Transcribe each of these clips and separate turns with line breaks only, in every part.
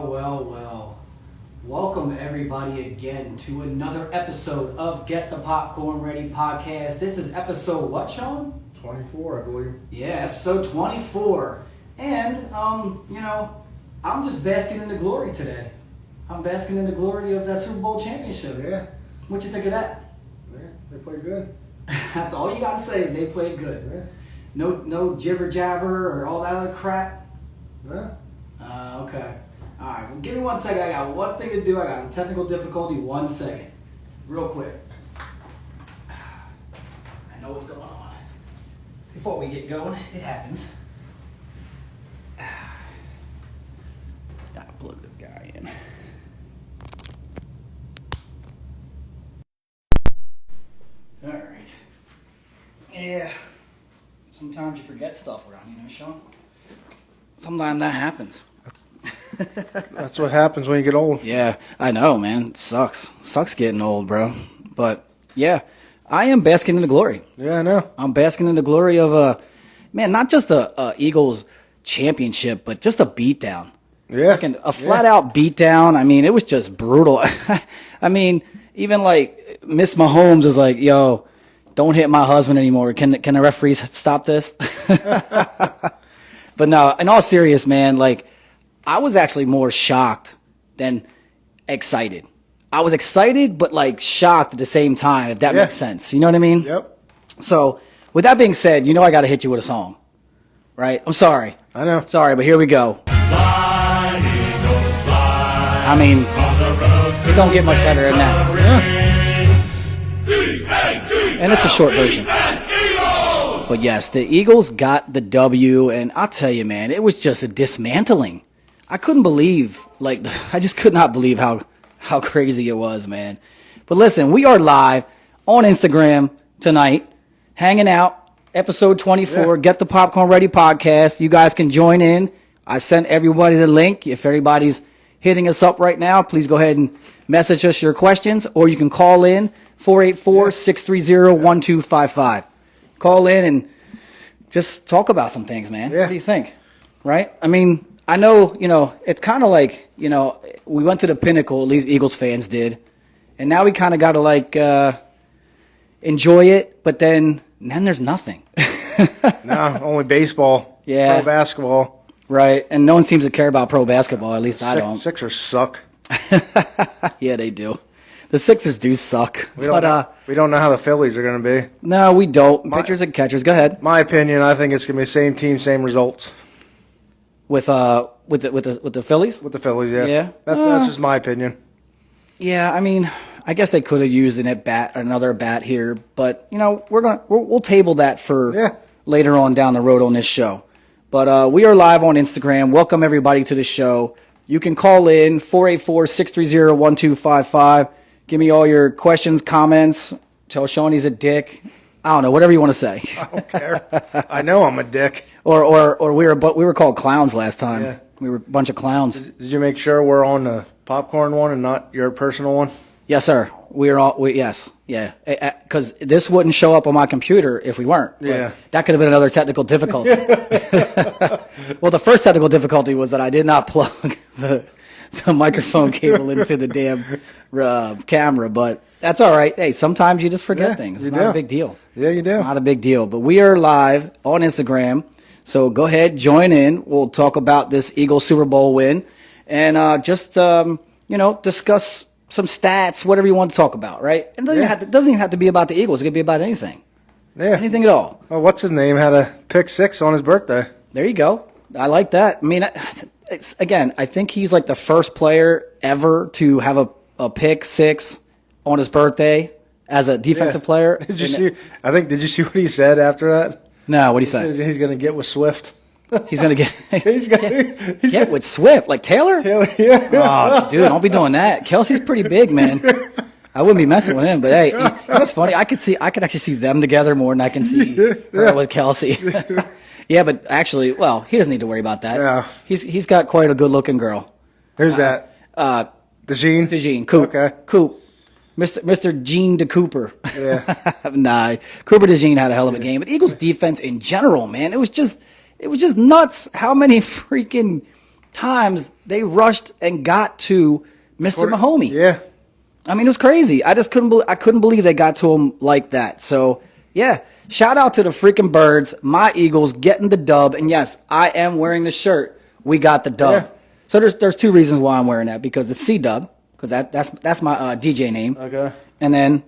Well. Welcome everybody again to another episode of Get the Popcorn Ready podcast. This is episode what, Sean?
24, I believe.
Yeah, episode 24. And, I'm just basking in the glory today. I'm basking in the glory of that Super Bowl championship.
Yeah.
What you think of that?
Yeah, they played good.
That's all you gotta say is they played good.
Yeah.
No jibber jabber or all that other crap?
Yeah.
Okay. All right, well, give me 1 second. I got one thing to do. I got a technical difficulty. 1 second. Real quick. I know what's going on. Before we get going, it happens. Gotta plug this guy in. All right. Yeah. Sometimes you forget stuff around, Sean? Sometimes that happens.
That's what happens when you get old.
Yeah, I know, man. It sucks. Sucks getting old, bro. But, yeah, I am basking in the glory.
Yeah, I know.
I'm basking in the glory of, not just a Eagles championship, but just a beatdown.
Yeah.
Like a flat-out beatdown. I mean, it was just brutal. I mean, even, Miss Mahomes was like, yo, don't hit my husband anymore. Can the referees stop this? But no, in all serious, man, I was actually more shocked than excited. I was excited, but shocked at the same time, if that makes sense. You know what I mean?
Yep.
So, with that being said, I got to hit you with a song. Right? I'm sorry.
I know.
Sorry, but here we go.
Fly, Eagles, fly.
I mean,
On the road to
it don't get much better than that.
E-A-G-L-E-S,
And it's a short version.
Eagles!
But yes, the Eagles got the W, and I'll tell you, man, it was just a dismantling. I couldn't believe, I just could not believe how crazy it was, man. But listen, we are live on Instagram tonight, hanging out, episode 24, Get the Popcorn Ready podcast. You guys can join in. I sent everybody the link. If everybody's hitting us up right now, please go ahead and message us your questions, or you can call in 484-630-1255. Call in and just talk about some things, man.
Yeah.
What do you think? Right? I mean, I know, it's kind of like, we went to the pinnacle, at least Eagles fans did. And now we kind of got to enjoy it, but then there's nothing.
No, only baseball.
Yeah.
Pro basketball.
Right. And no one seems to care about pro basketball, at least I don't.
Sixers suck.
Yeah, they do. The Sixers do suck.
We don't know how the Phillies are going to be.
No, we don't. Pitchers and catchers. Go ahead.
My opinion, I think it's going to be same team, same results.
With the Phillies?
With the Phillies, yeah.
Yeah.
That's just my opinion.
Yeah, I mean, I guess they could have used another bat here, but we'll table that for later on down the road on this show. But we are live on Instagram. Welcome everybody to the show. You can call in 484-630-1255. Give me all your questions, comments. Tell Sean he's a dick. I don't know, whatever you want to say.
I don't care. I know I'm a dick.
Or we were called clowns last time.
Yeah.
We were a bunch of clowns.
Did you make sure we're on the popcorn one and not your personal one?
Yes, sir. Yes. Yeah. Because this wouldn't show up on my computer if we weren't.
Yeah.
That could have been another technical difficulty. Well, the first technical difficulty was that I did not plug the microphone cable into the damn camera, but that's all right. Hey, sometimes you just forget things. It's not a big deal.
Yeah, you do.
Not a big deal. But we are live on Instagram, so go ahead, join in. We'll talk about this Eagles Super Bowl win and just discuss some stats, whatever you want to talk about, right? It doesn't even have to be about the Eagles. It could be about anything.
Yeah.
Anything at all.
Oh, what's his name? Had a pick 6 on his birthday.
There you go. I like that. I mean, I think he's like the first player ever to have a pick 6 on his birthday as a defensive player.
Did you see what he said after that?
No, what did he
He says
say?
he's going to get with Swift.
He's going to
He's
get with Swift, like Taylor?
Yeah.
Oh, dude, don't be doing that. Kelsey's pretty big, man. I wouldn't be messing with him, but hey, that's funny. I could actually see them together more than I can see her with Kelsey. Yeah, but actually, well, he doesn't need to worry about that.
Yeah.
He's got quite a good-looking girl.
Who's that? DeJean?
DeJean, Coop.
Okay.
Coop. Mr. Gene DeCooper.
Yeah.
Nah, Cooper DeJean had a hell of a game. But Eagles defense in general, man, it was just nuts how many freaking times they rushed and got to Mr. Mahomes.
Yeah.
I mean, it was crazy. I couldn't believe they got to him like that. So, yeah, shout out to the freaking Birds, my Eagles getting the dub. And yes, I am wearing the shirt. We got the dub.
Yeah.
So there's two reasons why I'm wearing that, because it's C-Dub, because that's my DJ name.
Okay.
And then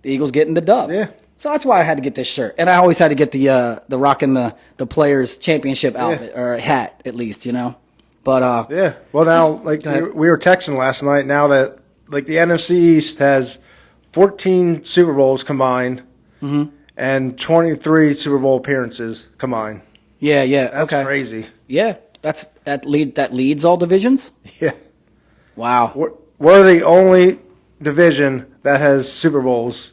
the Eagles getting the dub.
Yeah.
So that's why I had to get this shirt. And I always had to get the rocking the Players Championship outfit, or hat at least, you know. But
yeah. Well, now, like we were texting last night. Now that like the NFC East has 14 Super Bowls combined and 23 Super Bowl appearances combined.
Yeah.
That's crazy.
Yeah, that leads all divisions.
Yeah.
Wow.
We're the only division that has Super Bowls.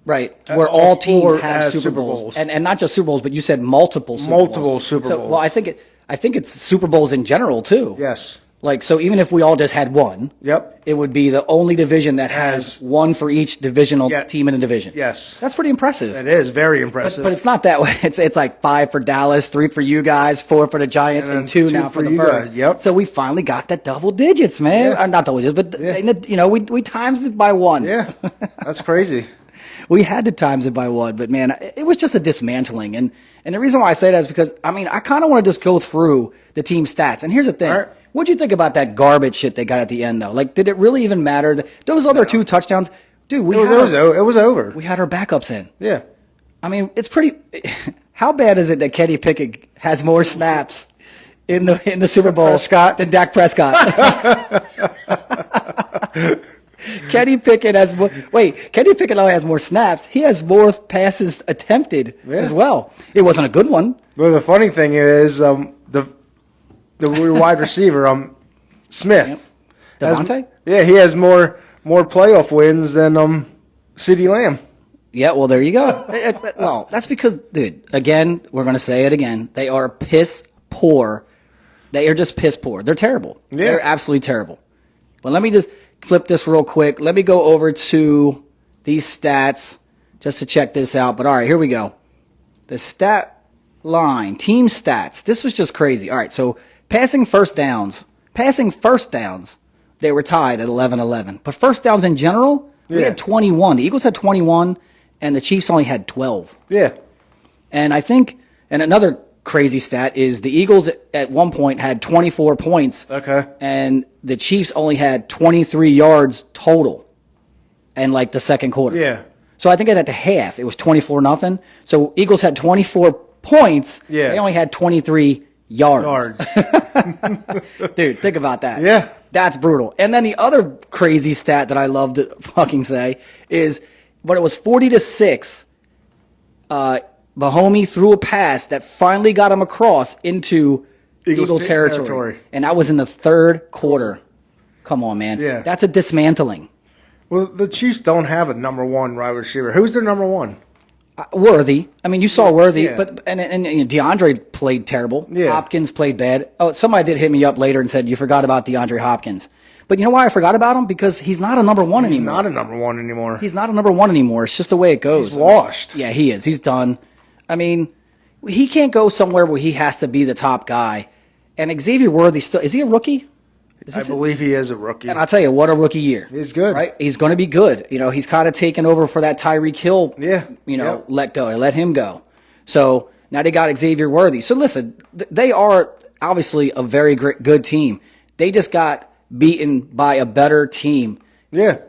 Right, where all teams have
has
Super Bowls. And not just Super Bowls, but you said multiple Super Bowls.
Multiple Super Bowls.
Well, I think it's Super Bowls in general too.
Yes.
Like, so even if we all just had one,
Yep.
it would be the only division that has one for each divisional team in a division.
Yes.
That's pretty impressive.
It is very impressive.
But it's not that way. It's like 5 for Dallas, 3 for you guys, 4 for the Giants, and 2 now for the Birds.
Yep.
So we finally got that double digits, man.
Yeah.
Not double digits, but you know, we times it by 1.
Yeah. That's crazy.
We had to times it by 1, but man, it was just a dismantling. And the reason why I say that is because, I mean, I kind of want to just go through the team stats. And here's the thing.
All right.
What'd you think about that garbage shit they got at the end, though? Like, did it really even matter? Those other 2 touchdowns, dude,
It was over.
we had our backups in.
Yeah.
I mean, it's pretty. How bad is it that Kenny Pickett has more snaps in the Super Bowl than Dak Prescott? Kenny Pickett Kenny Pickett not only has more snaps, he has more passes attempted as well. It wasn't a good one.
But the funny thing is, the wide receiver, Smith.
Devontae?
He has more playoff wins than CeeDee Lamb.
Yeah, well, there you go. Well, that's because, dude, again, we're going to say it again. They are piss poor. They are just piss poor. They're terrible.
Yeah.
They're absolutely terrible. But let me just flip this real quick. Let me go over to these stats just to check this out. But all right, here we go. The stat line, team stats. This was just crazy. All right, so passing first downs, they were tied at 11-11. But first downs in general, we had 21. The Eagles had 21, and the Chiefs only had 12.
Yeah.
And I think, and another crazy stat is the Eagles at one point had 24 points.
Okay.
And the Chiefs only had 23 yards total in like the second quarter.
Yeah.
So I think at the half, it was 24-0. So Eagles had 24 points.
Yeah.
They only had 23 yards. Dude, think about that.
Yeah.
That's brutal. And then the other crazy stat that I love to fucking say is when it was 40-6, Mahomes threw a pass that finally got him across into Eagle territory. And that was in the third quarter. Come on, man.
Yeah.
That's a dismantling.
Well, the Chiefs don't have a number 1 wide receiver. Who's their number 1?
Worthy. I mean, you saw Worthy,
Yeah.
but and DeAndre played terrible.
Yeah.
Hopkins played bad. Oh, somebody did hit me up later and said you forgot about DeAndre Hopkins. But you know why I forgot about him? Because he's not a number 1 anymore.
He's not a number 1 anymore.
He's not a number 1 anymore. It's just the way it goes.
He's washed.
Yeah, he is. He's done. I mean, he can't go somewhere where he has to be the top guy. And Xavier Worthy still is he a rookie?
I believe he is a rookie.
And I'll tell you, what a rookie year.
He's good.
Right? He's going to be good. You know, he's kind of taken over for that Tyreek Hill, let go. Let him go. So now they got Xavier Worthy. So listen, they are obviously a very good team. They just got beaten by a better team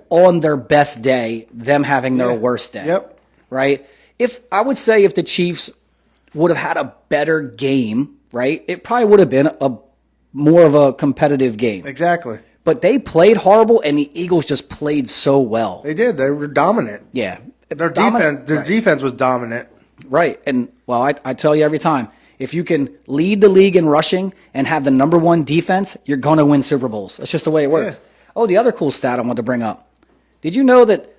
on their best day, them having their worst day.
Yep.
Right? If the Chiefs would have had a better game, right, it probably would have been more of a competitive game.
Exactly.
But they played horrible, and the Eagles just played so well.
They did. They were dominant.
Yeah.
Their defense was dominant.
Right. And, well, I tell you every time, if you can lead the league in rushing and have the number 1 defense, you're going to win Super Bowls. That's just the way it works.
Yeah.
Oh, the other cool stat I wanted to bring up. Did you know that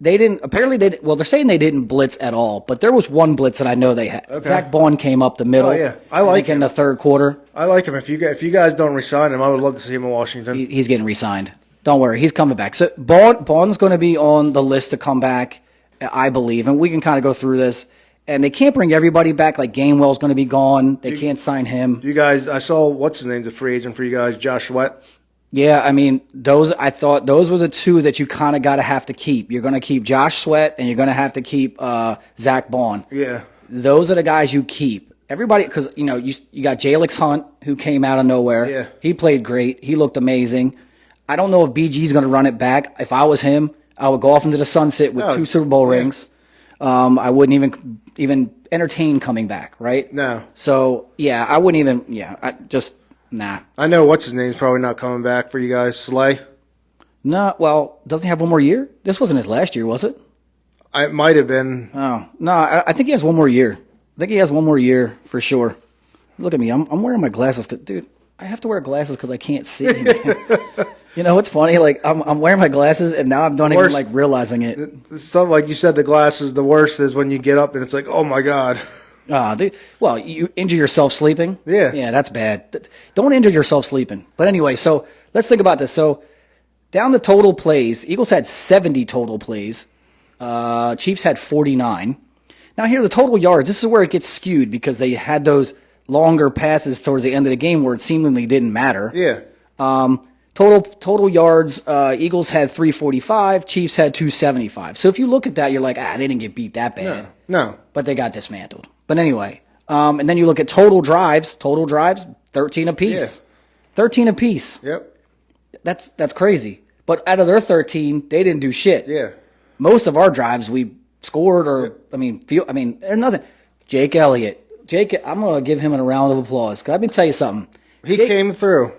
they're saying they didn't blitz at all, but there was one blitz that I know they had.
Okay.
Zach Bond came up the middle.
Oh, yeah. I like
in the third quarter.
I like him. If you guys don't resign him, I would love to see him in Washington.
He's getting re-signed. Don't worry. He's coming back. So Bond's going to be on the list to come back, I believe. And we can kind of go through this. And they can't bring everybody back. Like Gainwell's going to be gone. They can't sign him.
You guys, I saw what's his name's a free agent for you guys, Josh Sweat.
Yeah, I mean, I thought those were the two that you kind of have to keep. You're going to keep Josh Sweat, and you're going to have to keep Zach Bond.
Yeah.
Those are the guys you keep. Everybody, because, you got Jalix Hunt, who came out of nowhere.
Yeah.
He played great. He looked amazing. I don't know if BG's going to run it back. If I was him, I would go off into the sunset with 2 Super Bowl rings. I wouldn't even entertain coming back, right?
No.
So, yeah, I wouldn't even, nah.
I know what's his name's probably not coming back for you guys. Slay?
No, well, doesn't he have one more year? This wasn't his last year, was it?
It might have been.
Oh, no, I think he has one more year. I think he has one more year for sure. Look at me. I'm wearing my glasses. Dude, I have to wear glasses because I can't see. You know, it's funny. Like, I'm wearing my glasses, and now I'm not even, like, realizing it.
Something like you said, the glasses, the worst is when you get up and it's like, oh, my God.
Dude, well, you injure yourself sleeping?
Yeah.
Yeah, that's bad. Don't injure yourself sleeping. But anyway, so let's think about this. So down the total plays, Eagles had 70 total plays. Chiefs had 49. Now here, the total yards, this is where it gets skewed because they had those longer passes towards the end of the game where it seemingly didn't matter.
Yeah.
Total yards, Eagles had 345, Chiefs had 275. So if you look at that, you're like, they didn't get beat that bad.
No.
But they got dismantled. But anyway, and then you look at total drives, 13 apiece.
Yeah.
13 apiece.
Yep.
That's crazy. But out of their 13, they didn't do shit.
Yeah.
Most of our drives we scored or, there's nothing. Jake Elliott. I'm going to give him a round of applause. 'Cause let me tell you something.
He came through.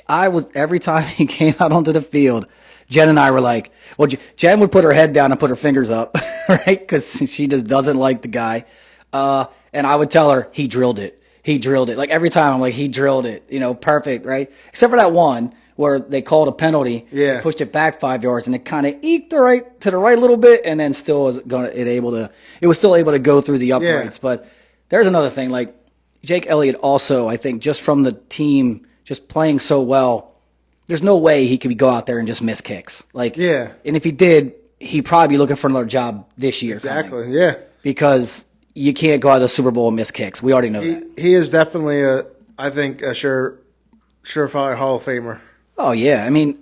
Every time he came out onto the field, Jen and I were like, well, Jen would put her head down and put her fingers up, right? Because she just doesn't like the guy. And I would tell her, he drilled it. He drilled it. Like every time I'm like, he drilled it, perfect, right? Except for that one where they called a penalty, pushed it back 5 yards, and it kind of eked to the right a little bit, and then still was still able to go through the uprights.
Yeah.
But there's another thing, like Jake Elliott also, I think, just from the team just playing so well, there's no way he could go out there and just miss kicks. Like,
yeah.
And if he did, he'd probably be looking for another job this year.
Exactly, yeah.
Because you can't go out of the Super Bowl and miss kicks. We already know that.
He is definitely a surefire Hall of Famer.
Oh yeah, I mean,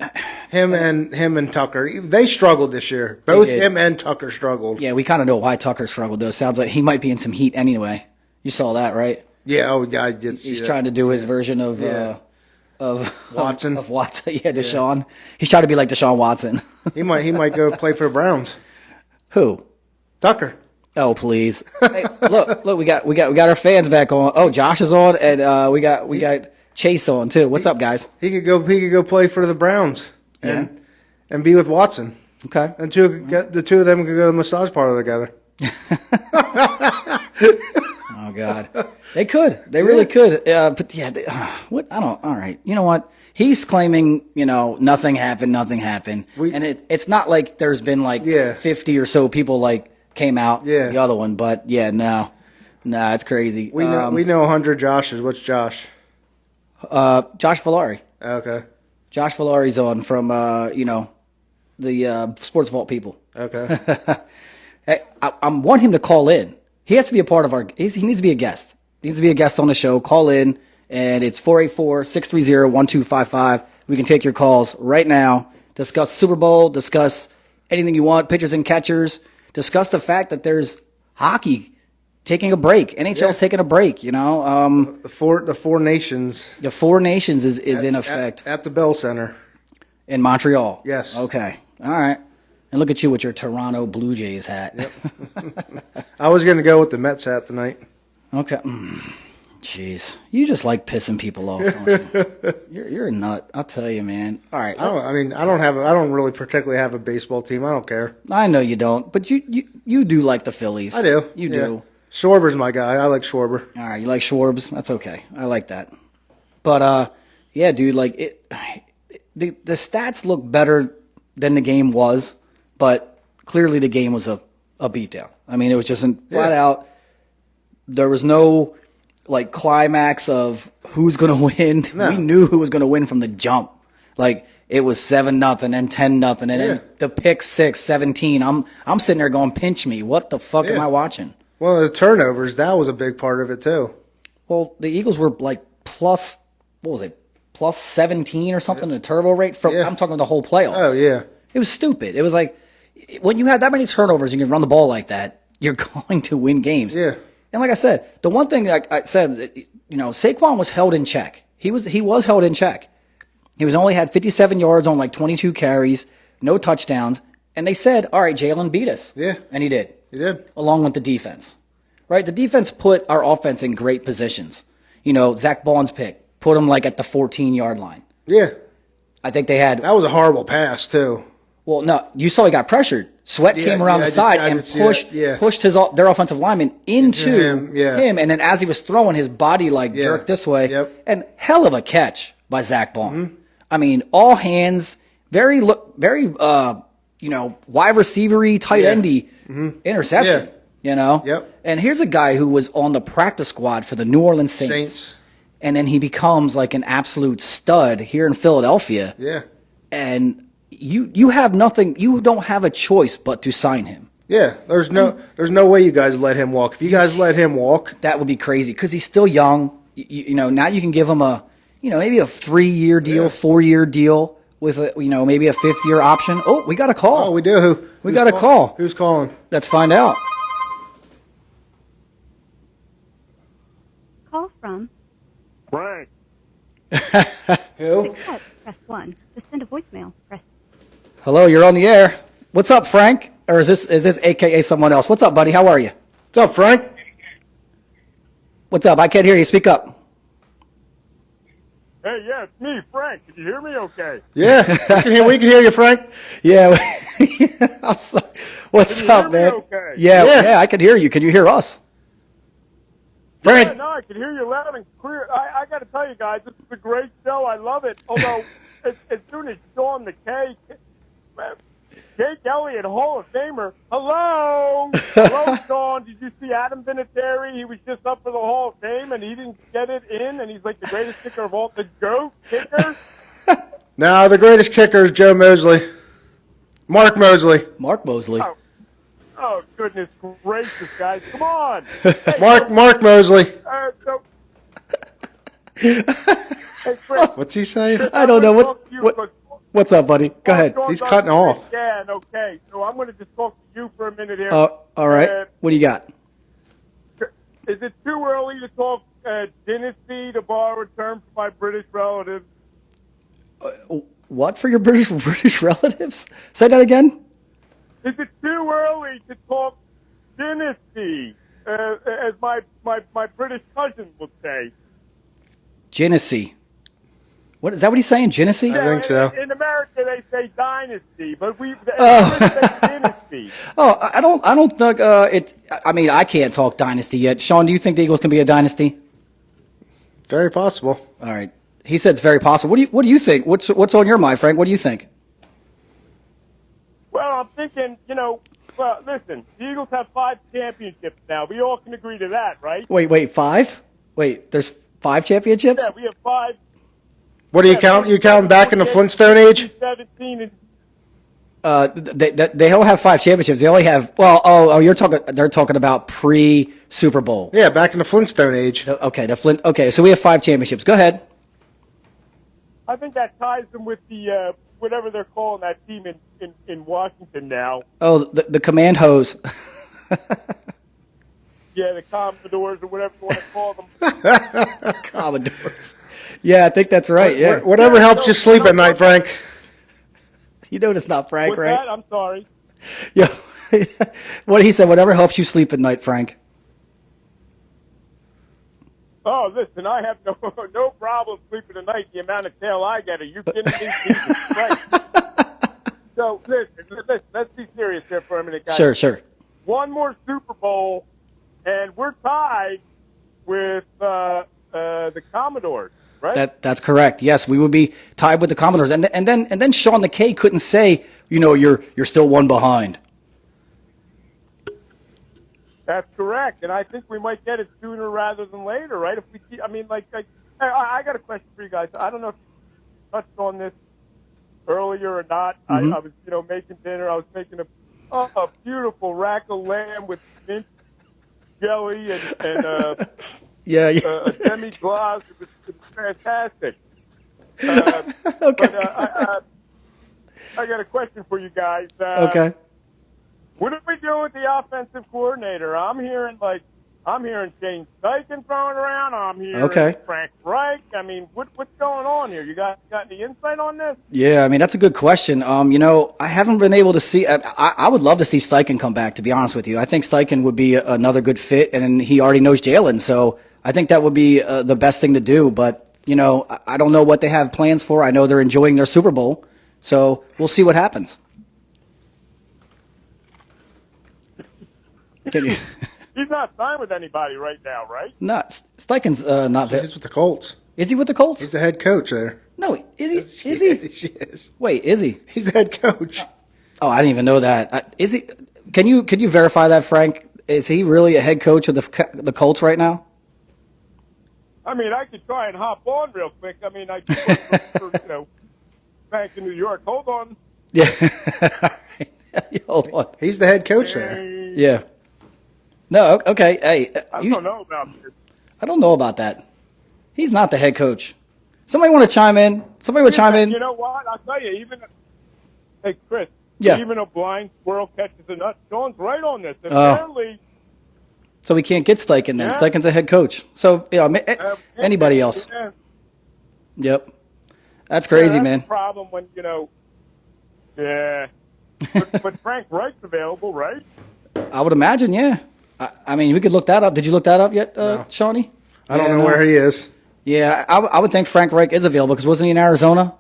him and Tucker, they struggled this year. Both him and Tucker struggled.
Yeah, we kind of know why Tucker struggled though. Sounds like he might be in some heat anyway. You saw that, right?
Yeah, I did see that.
He's trying to do his version of
Watson.
Of Watson, yeah, Deshaun. Yeah. He's trying to be like Deshaun Watson.
He might go play for the Browns.
Who?
Tucker.
Oh please! Hey, look, we got our fans back on. Oh, Josh is on, and we got Chase on too. What's up, guys?
He could go play for the Browns and be with Watson.
Okay.
And the two of them could go to the massage parlor together.
Oh God, they could. They really could. But yeah, what? I don't. All right. You know what? He's claiming, nothing happened, and it's not like there's been like 50 or so people like came out.
Yeah.
The other one, but no, it's crazy.
We know 100 Joshes. What's Josh?
Josh Valari.
Okay. Josh
Valari's on from the Sports Vault people.
Okay.
I want him to call in. He has to be a part of he needs to be a guest. He needs to be a guest on the show. Call in, and it's 484-630-1255. We can take your calls right now. Discuss Super Bowl. Discuss anything you want. Pitchers and catchers. Discuss the fact that there's hockey taking a break. NHL's taking a break,
The Four Nations.
The Four Nations is in effect.
At the Bell Center.
In Montreal.
Yes.
Okay. All right. And look at you with your Toronto Blue Jays hat.
Yep. I was going to go with the Mets hat tonight.
Okay. Jeez. You just like pissing people off, don't you? You're a nut. I'll tell you, man. All right.
I don't really particularly have a baseball team. I don't care.
I know you don't, but you do like the Phillies.
I do.
You do.
Schwarber's my guy. I like Schwarber.
All right. You like Schwarbs? That's okay. I like that. But, yeah, dude, like the stats look better than the game was, but clearly the game was a beatdown. I mean, it was just flat out. There was no like climax of who's going to win. No. We knew who was going to win from the jump. Like it was 7-0 and 10-0 and then the pick 6, 17. I'm sitting there going, pinch me. What the fuck am I watching?
Well, the turnovers, that was a big part of it, too.
Well, the Eagles were like plus, what was it, plus 17 or something in the turbo rate? I'm talking the whole playoffs.
Oh, yeah.
It was stupid. It was like, when you have that many turnovers and you can run the ball like that, you're going to win games.
Yeah.
And like I said, the one thing I said, Saquon was held in check. He was held in check. He only had 57 yards on like 22 carries, no touchdowns. And they said, all right, Jalen beat us.
Yeah.
And he did.
He did.
Along with the defense. Right? The defense put our offense in great positions. Zach Bond's pick put him like at the 14-yard line.
Yeah.
I think they had.
That was a horrible pass, too.
Well, no, you saw he got pressured. Sweat came around the side and pushed their offensive lineman into him. And then as he was throwing, his body jerked this way.
Yep.
And hell of a catch by Zach Bond. Mm-hmm. I mean, all hands, very wide receiver-y, tight endy interception.
Yeah. Yep.
And here's a guy who was on the practice squad for the New Orleans Saints. And then he becomes like an absolute stud here in Philadelphia.
Yeah.
And you have nothing. You don't have a choice but to sign him.
Yeah, there's no way you guys let him walk. If you guys let him walk,
that would be crazy because he's still young. Now you can give him maybe a 3-year deal, 4-year deal with maybe a 5th-year option. Oh, we got a call.
Oh, we do.
We got a call.
Who's calling?
Let's find out.
Call from
Frank.
Who?
press 1. To send a voicemail, press.
Hello, you're on the air. What's up, Frank? Or is this AKA someone else? What's up, buddy? How are you?
What's up, Frank?
What's up? I can't hear you. Speak up.
Hey, yeah, it's me, Frank. Can you hear me okay?
Yeah, we can hear you, Frank.
Yeah. I'm sorry. What's
Can you
up,
hear me
man?
okay?
Yeah, I can hear you. Can you hear us?
Frank.
Yeah, no, I can hear you loud and clear. I got to tell you guys, this is a great show. I love it. Although, as soon as Sean McKay, Jake Elliott, Hall of Famer, hello, Sean. Did you see Adam Vinatieri? He was just up for the Hall of Fame, and he didn't get it in, and he's like the greatest kicker of all, the GOAT kicker.
No, the greatest kicker is Joe Mosley. Mark Mosley.
Mark Mosley.
Oh, goodness gracious, guys. Come on. Hey,
Mark Mosley.
Hey, Chris,
What's he saying?
I don't know. What's up, buddy? Go ahead.
He's cutting off.
Yeah, okay. So I'm going to just talk to you for a minute here.
All right. What do you got?
Is it too early to talk dynasty, to borrow a term for my British relatives?
What for your British relatives? Say that again.
Is it too early to talk dynasty, as my British cousin would say?
Genesee. What is that? What he's saying? Genesee?
I think so.
In America, they say dynasty, but we say dynasty.
Oh, I don't think it. I mean, I can't talk dynasty yet. Sean, do you think the Eagles can be a dynasty?
Very possible.
All right. He said it's very possible. What do you think? What's on your mind, Frank? What do you think?
Well, I'm thinking, well, listen, the Eagles have 5 championships now. We all can agree to that, right?
Wait, 5? Wait, there's 5 championships?
Yeah, we have 5.
What do you count? You counting back in the Flintstone age?
17 and
They all have 5 championships. They only have they're talking about pre-Super Bowl.
Yeah, back in the Flintstone age.
Okay, so we have 5 championships. Go ahead.
I think that ties them with the whatever they're calling that team in Washington now.
Oh, the command hose.
Yeah, the Commodores or whatever you want to call them.
Commodores. Yeah, I think that's right. Yeah.
Whatever helps you sleep at night, Frank.
You know it's not Frank,
What's
right?
that? I'm sorry.
Yeah. What he said, whatever helps you sleep at night, Frank.
Oh, listen, I have no problem sleeping at night. The amount of tail I get. Are you kidding me? Jesus Christ. So, listen, let's be serious here for a minute, guys.
Sure.
One more Super Bowl, and we're tied with the Commodores, right?
That's correct. Yes, we would be tied with the Commodores, and then Sean McKay couldn't say, you're still one behind.
That's correct, and I think we might get it sooner rather than later, right? If we keep, I got a question for you guys. I don't know if you touched on this earlier or not.
Mm-hmm.
I was, making dinner. I was making a beautiful rack of lamb with mint jelly and
Yeah.
a demi-glace. It was fantastic.
Okay.
But I got a question for you guys.
Okay.
What are we doing with the offensive coordinator? I'm hearing Shane Steichen throwing around. I'm hearing Frank Reich. I mean, what's going on here? You got any insight on this?
Yeah, I mean, that's a good question. I haven't been able to see. I would love to see Steichen come back, to be honest with you. I think Steichen would be another good fit, and he already knows Jalen, so I think that would be the best thing to do. But, I don't know what they have plans for. I know they're enjoying their Super Bowl, so we'll see what happens. Can you?
He's not signed with anybody right now, right?
No, Steichen's not there.
He's with the Colts.
Is he with the Colts?
He's the head coach there.
No, is he? Is he?
Yes.
Wait, is he?
He's the head coach.
Oh, I didn't even know that. Is he? Can you verify that, Frank? Is he really a head coach of the Colts right now?
I mean, I could try and hop on real quick. I mean, I could for back in New York. Hold on.
Yeah. Hold on.
He's the head coach there.
Yeah. No, okay. Hey,
I don't know about this.
I don't know about that. He's not the head coach. Somebody want to chime in? Somebody would chime in.
You know what? I'll tell you. Hey, Chris.
Yeah.
Even a blind squirrel catches a nut. Sean's right on this. Apparently.
So we can't get Steichen then.
Yeah.
Steichen's a head coach. So anybody else?
Yeah.
Yep. That's crazy,
that's
man.
The problem when Yeah. but Frank Reich's available, right?
I would imagine, yeah. I mean, we could look that up. Did you look that up yet,
No.
Shawnee?
I don't know where he is.
Yeah, I would think Frank Reich is available because wasn't he in Arizona?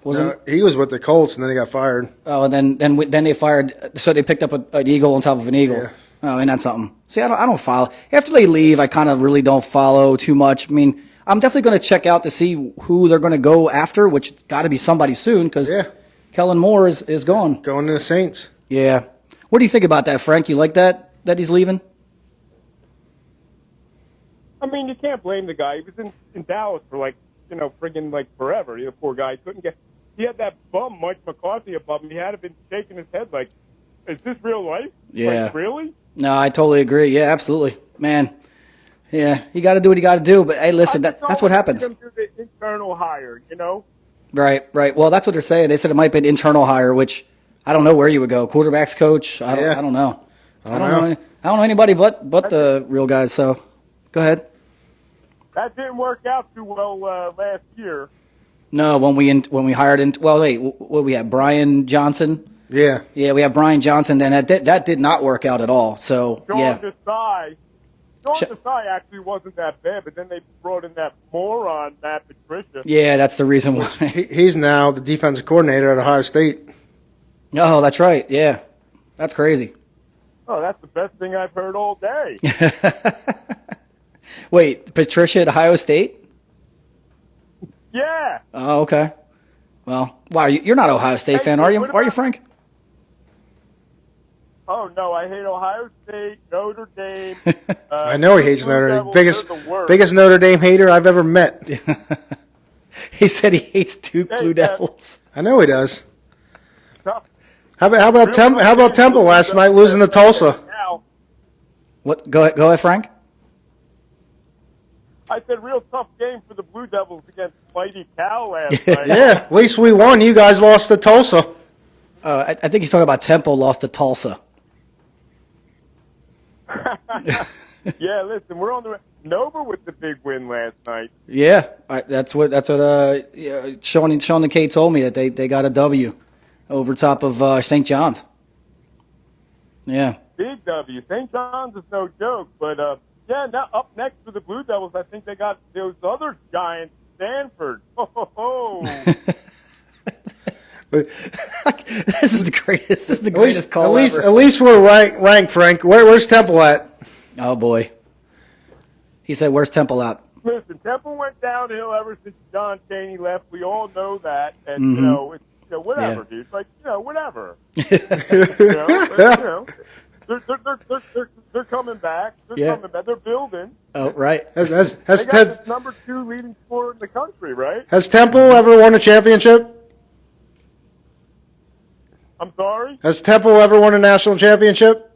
No, he was with the Colts, and then he got fired.
Oh, and then they fired. So they picked up an eagle on top of an eagle.
Yeah.
Oh, and that's something. See, I don't follow. After they leave, I kind of really don't follow too much. I mean, I'm definitely going to check out to see who they're going to go after, which got to be somebody soon because Kellen Moore is gone.
Going to the Saints.
Yeah. What do you think about that, Frank? You like that he's leaving?
I mean, you can't blame the guy. He was in Dallas for friggin' forever. The poor guy couldn't get. He had that bum, Mike McCarthy, above him. He had been shaking his head like, "Is this real life?
Yeah.
Like, really?"
No, I totally agree. Yeah, absolutely, man. Yeah, you got to do what you got to do. But hey, listen, that's what happens.
Them do the internal hire,
Right. Well, that's what they're saying. They said it might be an internal hire, which I don't know where you would go. Quarterbacks coach. I don't know. I don't know anybody but the real guys. So, go ahead.
That didn't work out too well last year.
No, when we hired in. Well, wait, what we had? Brian Johnson.
Yeah,
we have Brian Johnson. Then that did not work out at all. So
Sean Desai actually wasn't that bad, but then they brought in that moron, Matt Patricia.
Yeah, that's the reason why.
He's now the defensive coordinator at Ohio State.
Oh, that's right. Yeah, that's crazy.
Oh, that's the best thing I've heard all day.
Wait, Patricia at Ohio State?
Yeah.
Oh, okay. Well, why you're not an Ohio State fan, are you? Are you, Frank?
Oh no, I hate Ohio State, Notre Dame.
I know he hates Notre Dame.
Devils,
Biggest Notre Dame hater I've ever met.
He said he hates Duke Blue Devils.
I know he does.
Tough.
How about Temple last night losing to Tulsa?
What? Go ahead, Frank.
I said real tough game for the Blue Devils against Mighty Cal last night.
Yeah, at least we won. You guys lost to Tulsa.
I think he's talking about Temple lost to Tulsa.
Yeah, listen, we're on the Nova with the big win last night.
Yeah, that's what Sean and Kate told me that they got a W over top of St. John's. Yeah,
Big W. St. John's is no joke, but now up next for the Blue Devils, I think they got those other giants, Stanford.
This is the greatest. This is the greatest call ever.
At least we're ranked, Frank. Where's Temple at?
Oh boy. He said, "Where's Temple at?"
Listen, Temple went downhill ever since John Chaney left. We all know that, and whatever, dude. It's like whatever. They're coming back. They're coming back. They're building.
Oh, right.
They got the number 2 leading scorer in the country, right?
Has Temple ever won a championship?
I'm sorry?
Has Temple ever won a national championship?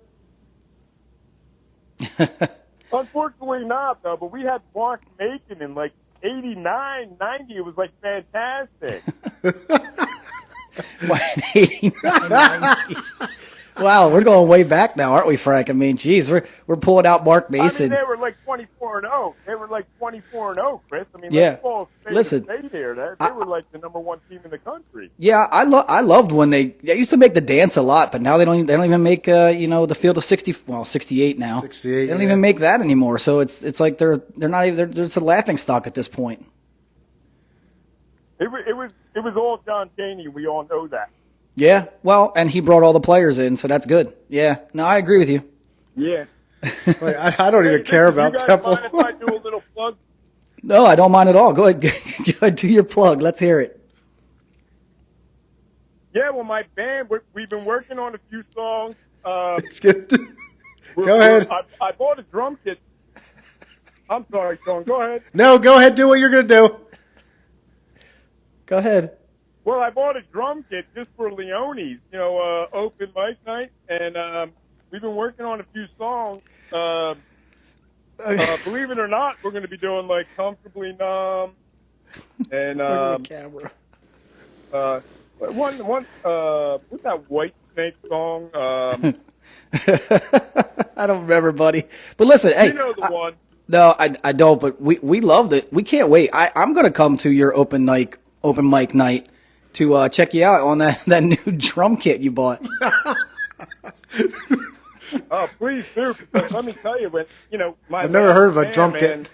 Unfortunately not, though, but we had Mark Macon in like 89, 90. It was like fantastic.
89, 90. Wow, we're going way back now, aren't we, Frank? I mean, geez, we're pulling out Mark Mason.
I mean, they were like 24-0. They were like 24-0, Chris. I mean,
Yeah.
Listen, stay there. They were like the number one team in the country.
Yeah, I loved when they used to make the dance a lot, but now they don't even make the field of 68 now.
68.
They don't even make that anymore. So it's like they're not even they're just a laughing stock at this point.
It was all John Chaney. We all know that.
Yeah, well, and he brought all the players in, so that's good. Yeah, no, I agree with you.
Yeah.
Wait, I don't even care about Temple.
Mind if I do a little plug?
No, I don't mind at all. Go ahead, go ahead, do your plug. Let's hear it.
Yeah, well, my band, we've been working on a few songs.
It's good. Go ahead.
I bought a drum kit. I'm sorry, Sean. Go ahead.
No, go ahead. Do what you're going to do.
Go ahead.
Well, I bought a drum kit just for Leone's, open mic night, and we've been working on a few songs. Believe it or not, we're going to be doing like "Comfortably Numb" and
Camera.
what's that White Snake song?
I don't remember, buddy. But listen, hey,
You know the one.
No, I don't. But we loved it. We can't wait. I'm going to come to your open mic night to check you out on that new drum kit you bought.
Oh, please do. Because let me tell you,
I've never heard of a drum kit.
Man,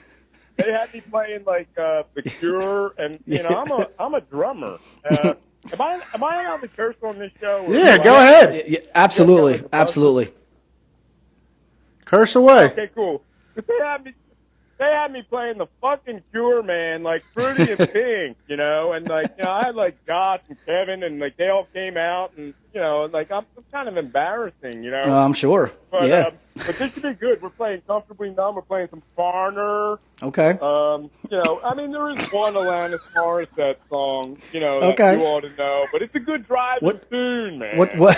they had me playing like The Cure, and I'm a drummer. Am I allowed to curse on this show?
Yeah, go ahead.
Yeah, absolutely.
Curse away.
Okay, cool. But they had me playing the fucking Cure, man, like Fruity and Pink, and I had like Josh and Kevin, and like they all came out, and like I'm kind of embarrassing,
I'm sure.
But,
Yeah.
But this should be good. We're playing Comfortably Numb. We're playing some Foreigner.
Okay.
I mean, there is one Alanis Morissette song,
Okay.
that you ought to know, but it's a good driving tune, man.
What?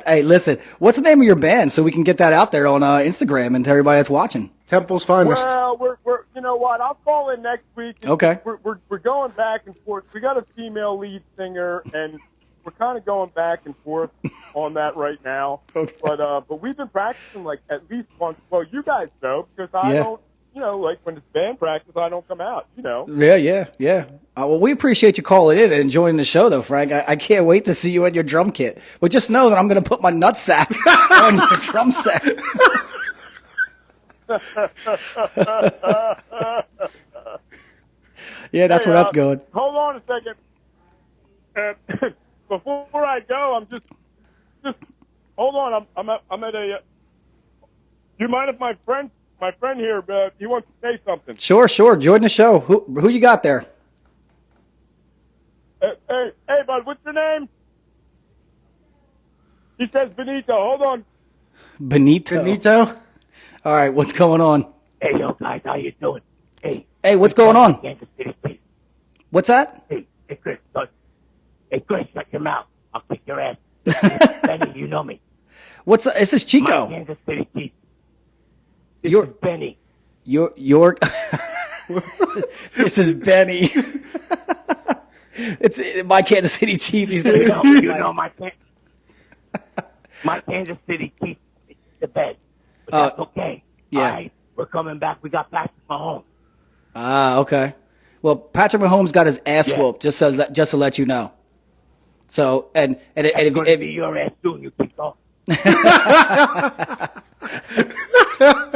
Hey, listen. What's the name of your band so we can get that out there on Instagram and to everybody that's watching?
Temple's finest.
Well, we're you know what? I'll call in next week.
Okay.
We're going back and forth. We got a female lead singer, and we're kind of going back and forth on that right now.
Okay.
But we've been practicing like at least once. Well, you guys know because I don't. Like when it's band practice, I don't come out.
Yeah. Well, we appreciate you calling in and enjoying the show, though, Frank. I can't wait to see you in your drum kit. But just know that I'm going to put my nutsack on your drum set. Yeah, that's where that's going.
Hold on a second. Before I go, I'm just hold on. I'm at a. Do you mind if my friend here, he wants to say something?
Sure. Join the show. Who you got there?
Hey, bud, what's your name? He says Benito. Hold on.
Benito. All right, what's going on?
Hey, yo, guys, how you doing?
Hey, what's going on?
Kansas City, please.
What's that?
Hey, Chris, shut your mouth. I'll kick your ass. Benny, you know me.
This is Chico.
My Kansas City Chiefs. This
You're-
is Benny.
Your this is Benny. It's my Kansas City Chief. He's gonna come.
You know my Kansas City Chiefs is the best. But that's okay.
Yeah.
All right, we're coming back. We got Patrick Mahomes.
Ah, okay. Well, Patrick Mahomes got his ass whooped. Just to let you know. So and
It's
if
going to be your ass soon. You keep going.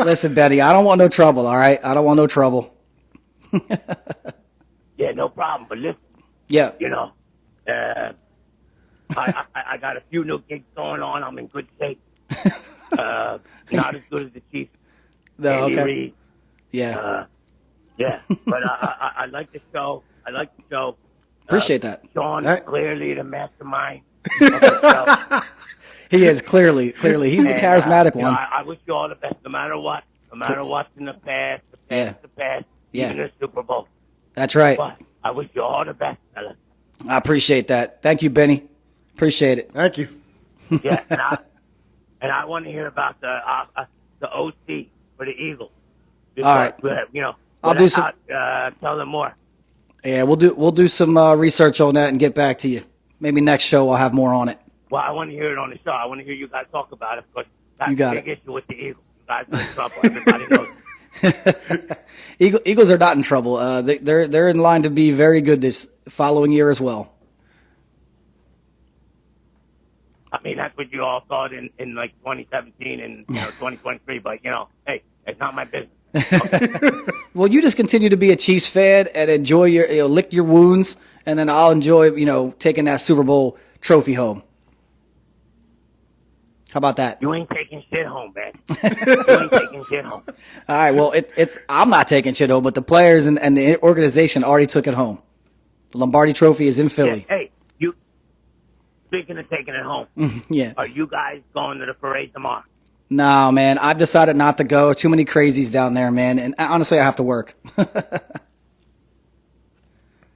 listen, Benny, I don't want no trouble. All right, I don't want no trouble.
Yeah, no problem. But listen,
Yeah.
I got a few new gigs going on. I'm in good shape. Not as good as the Chiefs.
No,
Andy
okay.
Reid.
Yeah.
Yeah, but I like the show.
Appreciate that.
Sean is clearly the mastermind.
He is clearly. He's the charismatic one.
I wish you all the best, no matter what. No matter what's in the past, the past.
Yeah.
Even the Super Bowl.
That's right.
But I wish you all the best, fella.
I appreciate that. Thank you, Benny. Appreciate it.
Thank you.
Yeah, and I want to hear about the OC. for the Eagles.
All right. I'll do some.
Tell them more.
Yeah, we'll do some research on that and get back to you. Maybe next show I'll have more on it.
Well, I want to hear it on the show. I want to hear you guys talk about it because that's
You got
a big
it.
issue with the Eagles. You guys are in trouble. Everybody knows.
Eagles are not in trouble. They're in line to be very good this following year as well.
I mean, that's what you all thought in like 2017 and 2023. But hey, it's not my business.
Well, you just continue to be a Chiefs fan and enjoy lick your wounds, and then I'll enjoy taking that Super Bowl trophy home. How about that?
You ain't taking shit home, man. You ain't taking shit home.
All right. Well, I'm not taking shit home, but the players and the organization already took it home. The Lombardi Trophy is in Philly.
Yeah, hey, speaking of taking it home,
Yeah.
are you guys going to the parade tomorrow?
No, man. I've decided not to go. Too many crazies down there, man. And honestly, I have to work.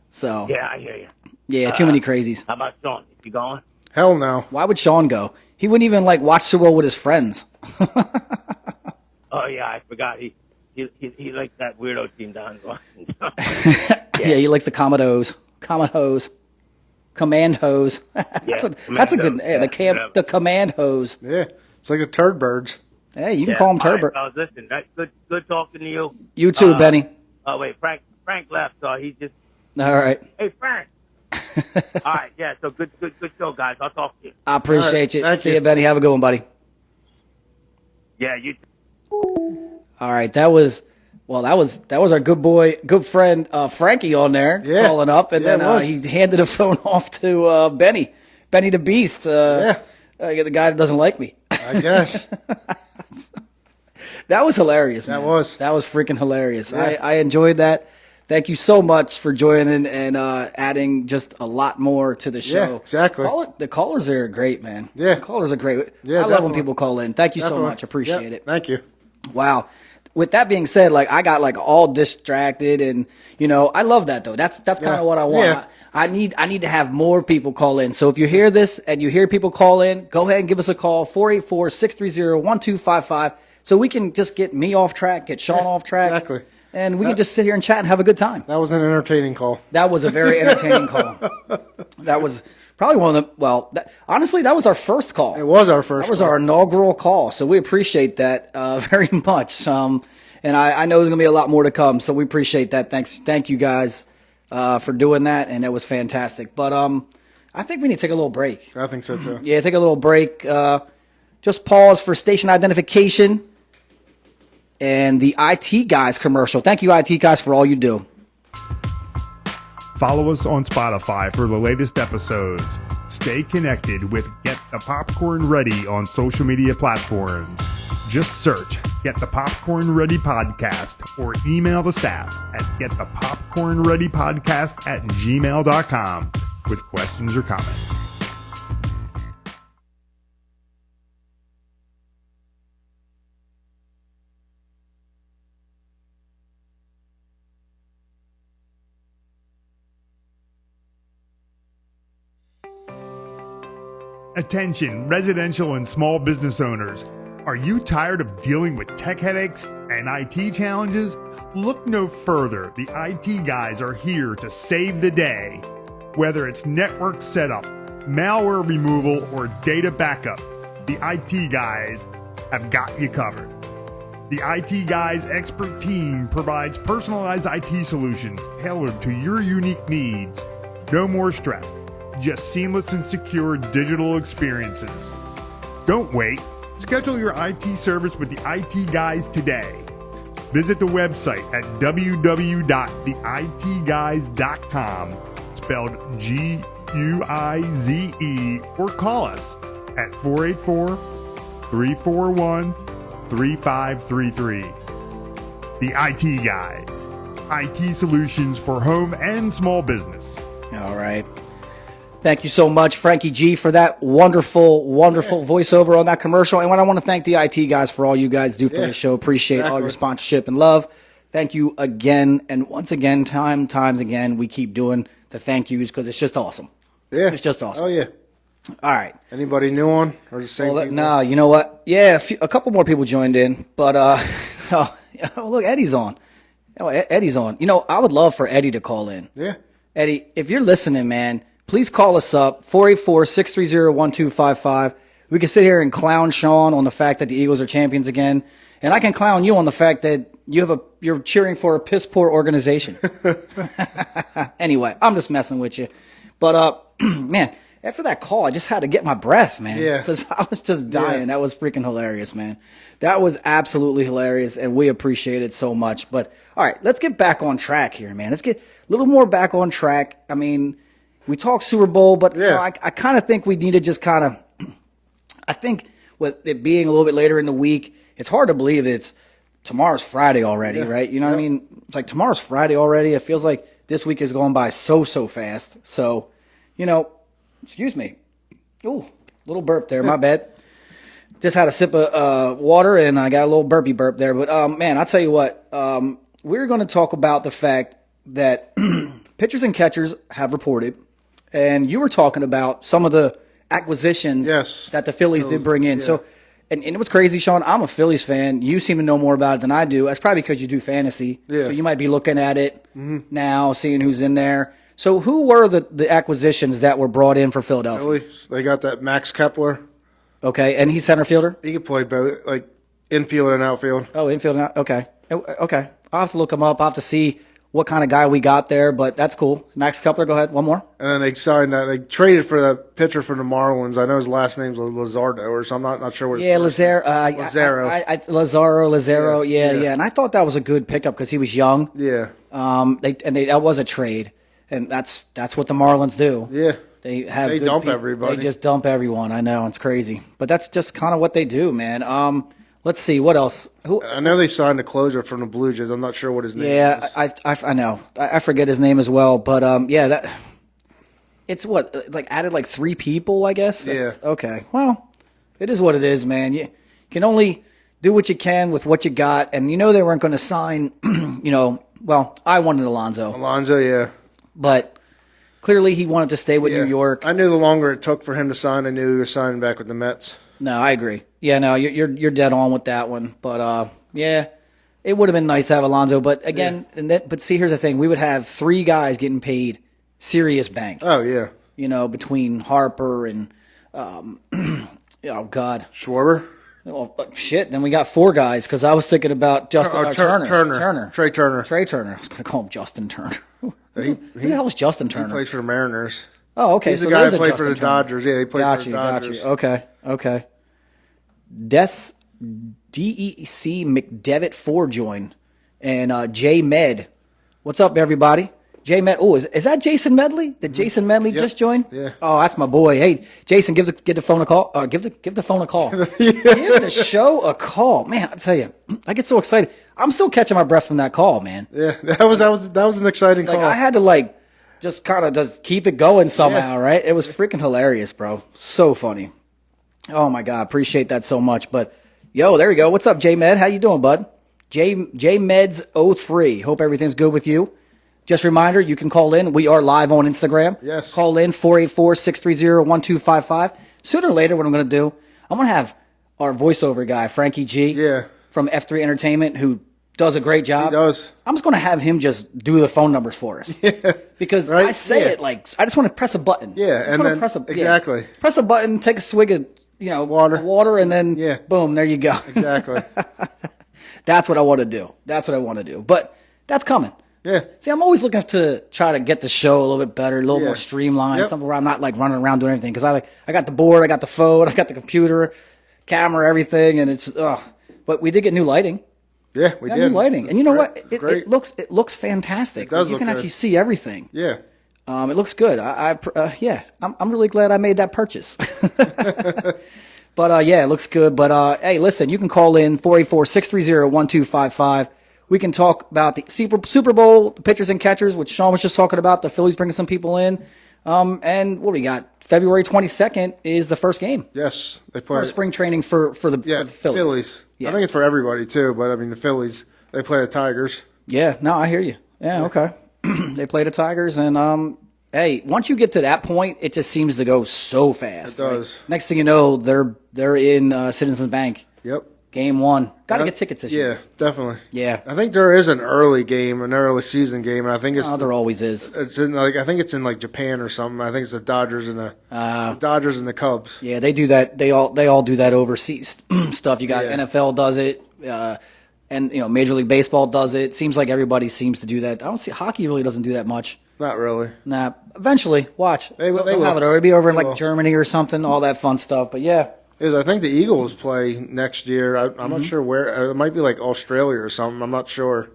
So.
Yeah, I hear you.
Yeah, too many crazies.
How about Sean? Is you going?
Hell no.
Why would Sean go? He wouldn't even watch Super Bowl with his friends.
Oh yeah, I forgot. He likes that weirdo team down in Washington.
Yeah, he likes the Commandos. Command hose. That's a good. Yeah, the command hose.
Yeah, it's like the turd birds.
Hey, you can call him Turbert.
Right, listen, that's good talking to you.
You too, Benny.
Oh wait, Frank left, so he just.
All right.
Hey, Frank. All right, yeah. So good show, guys. I'll talk to you.
I appreciate you.
Thank
See
you.
you, Benny. Have a good one, buddy.
Yeah, you.
All right, that was our good friend Frankie on there calling up, and then he handed the phone off to Benny the Beast. The guy that doesn't like me.
I guess.
That was hilarious, man.
That was
freaking hilarious.
Yeah.
I enjoyed that. Thank you so much for joining and adding just a lot more to the show.
Yeah, exactly.
The callers are great, man.
Yeah.
The callers are great.
Yeah,
I love when
definitely.
people call in. Thank you so
Definitely.
much. Appreciate it.
Thank you.
Wow. With that being said, I got all distracted, and I love that though. That's kind of what I want.
Yeah.
I need to have more people call in. So if you hear this and you hear people call in, go ahead and give us a call 484-630-1255 so we can just get me off track, get Sean off track.
Exactly.
And we can just sit here and chat and have a good time.
That was an entertaining call.
That was a very entertaining call. That was probably one of the, honestly, that was our first call.
It was our first
That was
call.
our inaugural call. So we appreciate that very much. And I know there's going to be a lot more to come. So we appreciate that. Thank you guys for doing that. And it was fantastic. But I think we need to take a little break.
I think so too.
Yeah, take a little break. Just pause for station identification and the IT Guys commercial. Thank you, IT Guys, for all you do.
Follow us on Spotify for the latest episodes. Stay connected with Get the Popcorn Ready on social media platforms. Just search Get the Popcorn Ready Podcast or email the staff at getthepopcornreadypodcast@gmail.com with questions or comments. Attention, residential and small business owners. Are you tired of dealing with tech headaches and IT challenges? Look no further. The IT Guys are here to save the day. Whether it's network setup, malware removal, or data backup, the IT Guys have got you covered. The IT Guys expert team provides personalized IT solutions tailored to your unique needs. No more stress. Just seamless and secure digital experiences. Don't wait. Schedule your IT service with the IT Guys today. Visit the website at www.theitguys.com, spelled Guize, or call us at 484-341-3533. The IT Guys. IT solutions for home and small business.
All right. Thank you so much, Frankie G, for that wonderful voiceover on that commercial. And I want to thank the IT Guys for all you guys do for the show. Appreciate all your sponsorship and love. Thank you again. And once again, times again, we keep doing the thank yous because it's just awesome.
Yeah.
It's just awesome.
Oh, yeah.
All right.
Anybody new on? Or the same people?
No, you know what? Yeah, a couple more people joined in. But Oh, look, Eddie's on. Oh, Eddie's on. You know, I would love for Eddie to call in.
Yeah.
Eddie, if you're listening, man, please call us up, 484-630-1255. We can sit here and clown Sean on the fact that the Eagles are champions again, and I can clown you on the fact that you're cheering for a piss-poor organization. Anyway, I'm just messing with you. But, man, after that call, I just had to get my breath, man.
Yeah.
Because I was just dying.
Yeah.
That was freaking hilarious, man. That was absolutely hilarious, and we appreciate it so much. But, all right, let's get back on track here, man. Let's get a little more back on track. I mean, we talked Super Bowl, but you know, I kind of think we need to just kind of – I think with it being a little bit later in the week, it's hard to believe it's tomorrow's Friday already, right? You know what I mean? It's like tomorrow's Friday already. It feels like this week is going by so fast. So, you know, excuse me. Ooh, little burp there. My bad. Just had a sip of water, and I got a little burpy burp there. But, man, I'll tell you what. We're going to talk about the fact that pitchers and catchers have reported, and you were talking about some of the acquisitions that the Phillies did bring in. Yeah. So, and it was crazy, Sean. I'm a Phillies fan. You seem to know more about it than I do. That's probably because you do fantasy. Yeah. So you might be looking at it now, seeing who's in there. So who were the acquisitions that were brought in for Philadelphia?
They got that Max Kepler.
Okay, and he's center fielder?
He could play both, like infield and outfield.
Oh, infield and out. Okay. Okay. I'll have to look him up. I'll have to see what kind of guy we got there, but that's cool. Max Kepler, go ahead. One more.
And then they signed that. They traded for the pitcher for the Marlins. I know his last name's Lazardo, or so I'm not sure what.
Yeah, Lazaro.
Lazaro.
Yeah. And I thought that was a good pickup because he was young.
Yeah.
That was a trade, and that's what the Marlins do.
Yeah.
They
dump everybody.
They just dump everyone. I know, it's crazy, but that's just kind of what they do, man. Let's see what else.
I know they signed a closer from the Blue Jays. I'm not sure what his name is.
Yeah, I know. I forget his name as well, but it's like added like 3 people, I guess. Okay. Well, it is what it is, man. You can only do what you can with what you got, and you know they weren't going to sign. Well, I wanted Alonso.
Alonso, yeah,
but clearly he wanted to stay with New York.
I knew the longer it took for him to sign, I knew he was signing back with the Mets.
No, I agree. Yeah, no, you're dead on with that one. But it would have been nice to have Alonso. But again, but see, here's the thing: we would have 3 guys getting paid serious bank.
Oh yeah.
Between Harper and oh God,
Schwarber.
Oh shit! Then we got 4 guys because I was thinking about Justin Turner.
Trey Turner.
I was going to call him Justin Turner. Who the hell was Justin Turner?
He plays for the Mariners.
Oh, okay.
He's the guy who played for the Dodgers. Yeah, he played for the Dodgers.
Okay. DEC McDevitt 4 joined. And J Med. What's up, everybody? J Med. Oh, is that Jason Medley? Did Jason Medley just join?
Yeah.
Oh, that's my boy. Hey, Jason, give the phone a call. Give the phone a call. Give the show a call. Man, I tell you, I get so excited. I'm still catching my breath from that call, man.
Yeah, that was an exciting call.
I had to just kind of just keep it going somehow, right? It was freaking hilarious, bro. So funny. Oh my God, appreciate that so much. But yo, there you go. What's up, J Med? How you doing, bud? J Meds 03. Hope everything's good with you. Just a reminder, you can call in. We are live on Instagram.
Yes.
Call in 484-630-1255. Sooner or later, what I'm going to do, I'm going to have our voiceover guy, Frankie G, from F3 Entertainment, who does a great job.
He does.
I'm just going to have him just do the phone numbers for us. Yeah. Because I say it like, I just want to press a button.
Yeah, and then press a
button, take a swig of, water, and then boom, there you go.
Exactly.
That's what I want to do. But that's coming.
Yeah.
See, I'm always looking to try to get the show a little bit better, a little more streamlined, something where I'm not like running around doing everything. Because I got the board, I got the phone, I got the computer, camera, everything, and it's But we did get new lighting.
Yeah, we did.
New lighting, and you know what? It looks fantastic.
It does
you
look
can
good.
actually see everything.
Yeah.
It looks good. I'm really glad I made that purchase. But it looks good. But hey, listen, you can call in 484-630-1255. We can talk about the Super Bowl, the pitchers and catchers, which Sean was just talking about. The Phillies bringing some people in. And what do we got? February 22nd is the first game.
Yes, they play
spring training for the Phillies.
Yeah. I think it's for everybody too, but I mean the Phillies, they play the Tigers.
Yeah, no, I hear you. Yeah. Okay. They play the Tigers, and hey, once you get to that point, it just seems to go so fast.
It does.
Right? Next thing you know, they're in Citizens Bank.
Yep.
Game 1. Got to get tickets this year.
Yeah, definitely.
Yeah.
I think there is an early season game, and I think it's
There always is.
It's in I think it's in Japan or something. I think it's the Dodgers and the Cubs.
Yeah, they do that. They all do that overseas stuff. You got NFL does it, and Major League Baseball does it. Seems like everybody seems to do that. I don't see hockey really doesn't do that much.
Not really.
Nah, eventually, watch.
They will.
They'll have it. Or it'll be over in Germany or something. All that fun stuff. But yeah.
I think the Eagles play next year. I'm not sure where. It might be Australia or something. I'm not sure.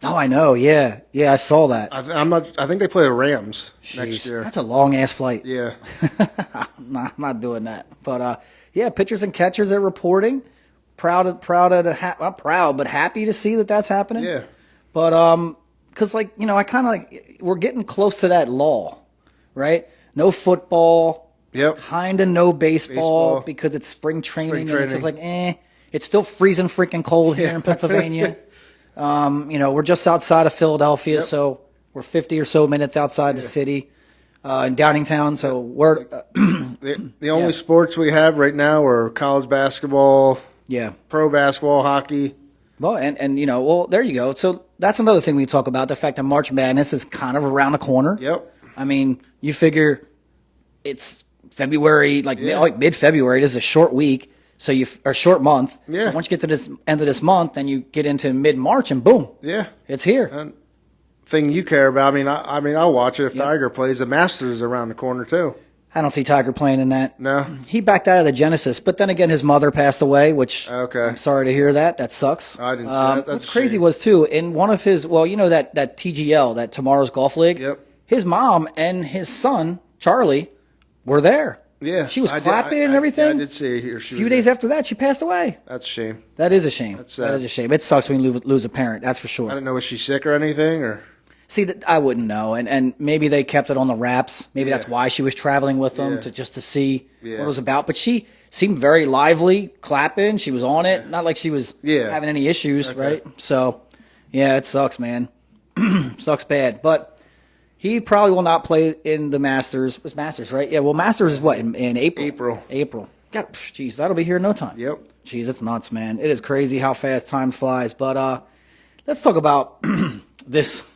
Oh, I know. Yeah, I saw that.
I'm not. I think they play the Rams next year.
That's a long ass flight.
Yeah.
I'm not doing that. But pitchers and catchers are reporting. Not proud, but happy to see that that's happening.
Yeah.
But because I kind of we're getting close to that lull, right? No football.
Yep.
Kind of no baseball because it's spring training. And it's just it's still freezing freaking cold here in Pennsylvania. We're just outside of Philadelphia, so we're 50 or so minutes outside the city in Downingtown. So we're
the only sports we have right now are college basketball, pro basketball, hockey.
Well, and there you go. So that's another thing we talk about, the fact that March Madness is kind of around the corner.
Yep.
I mean, you figure it's February, mid-February. This is a short week, or short month.
Yeah.
So once you get to this end of this month, then you get into mid-March, and boom, it's here.
And thing you care about. I mean, I'll watch it if Tiger plays. The Masters is around the corner too.
I don't see Tiger playing in that.
No,
he backed out of the Genesis, but then again, his mother passed away, which I'm sorry to hear that. That sucks.
I didn't see that. That's
what's crazy was too in one of his. Well, that TGL, that Tomorrow's Golf League.
Yep.
His mom and his son Charlie were there.
Yeah,
she was clapping and everything.
I did see her. A
few days after that, she passed away.
That's a shame.
That is a shame. That is a shame. It sucks when you lose a parent. That's for sure.
I didn't know, was she sick or anything, or?
See, I wouldn't know, and maybe they kept it on the wraps. Maybe that's why she was traveling with them to see what it was about. But she seemed very lively, clapping. She was on it. Not like she was having any issues, right? So, it sucks, man. Sucks bad, but. He probably will not play in the Masters. It's Masters, right? Yeah, well, Masters is what, in April? April. God, jeez, that'll be here in no time.
Yep.
Jeez, it's nuts, man. It is crazy how fast time flies. But let's talk about this.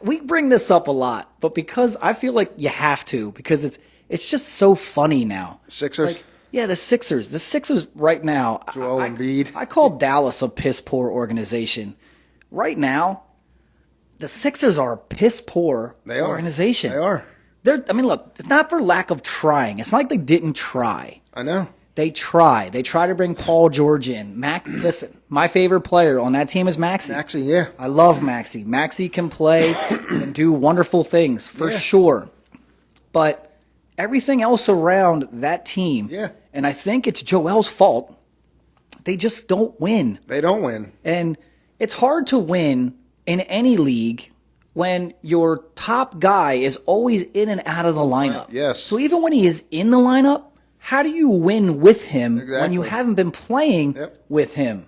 We bring this up a lot, but because I feel like you have to, because it's just so funny now.
Sixers?
The Sixers. The Sixers right now.
Joel Embiid.
I call Dallas a piss-poor organization. Right now, the Sixers are a piss-poor organization.
They are.
Look, it's not for lack of trying. It's not like they didn't try.
I know.
They try. They try to bring Paul George in. Listen, my favorite player on that team is Maxey.
Maxey, yeah.
I love Maxey. Maxey can play and do wonderful things, for sure. But everything else around that team, and I think it's Joel's fault, they just don't win.
They don't win.
And it's hard to win in any league when your top guy is always in and out of the lineup.
Yes.
So even when he is in the lineup, how do you win with him when you haven't been playing with him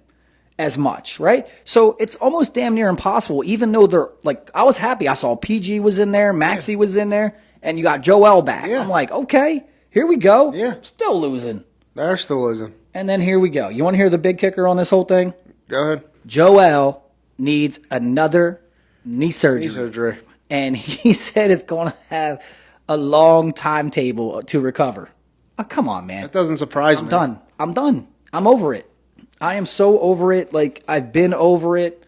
as much, right? So it's almost damn near impossible, even though they're I was happy. I saw PG was in there, Maxey was in there, and you got Joel back. I'm like, okay, here we go.
Yeah.
Still losing.
They're still losing.
And then here we go. You want to hear the big kicker on this whole thing?
Go ahead.
Joel needs another knee surgery. And he said it's going to have a long timetable to recover. Oh, come on, man.
That doesn't surprise me.
I'm done. I'm over it. I am so over it. I've been over it.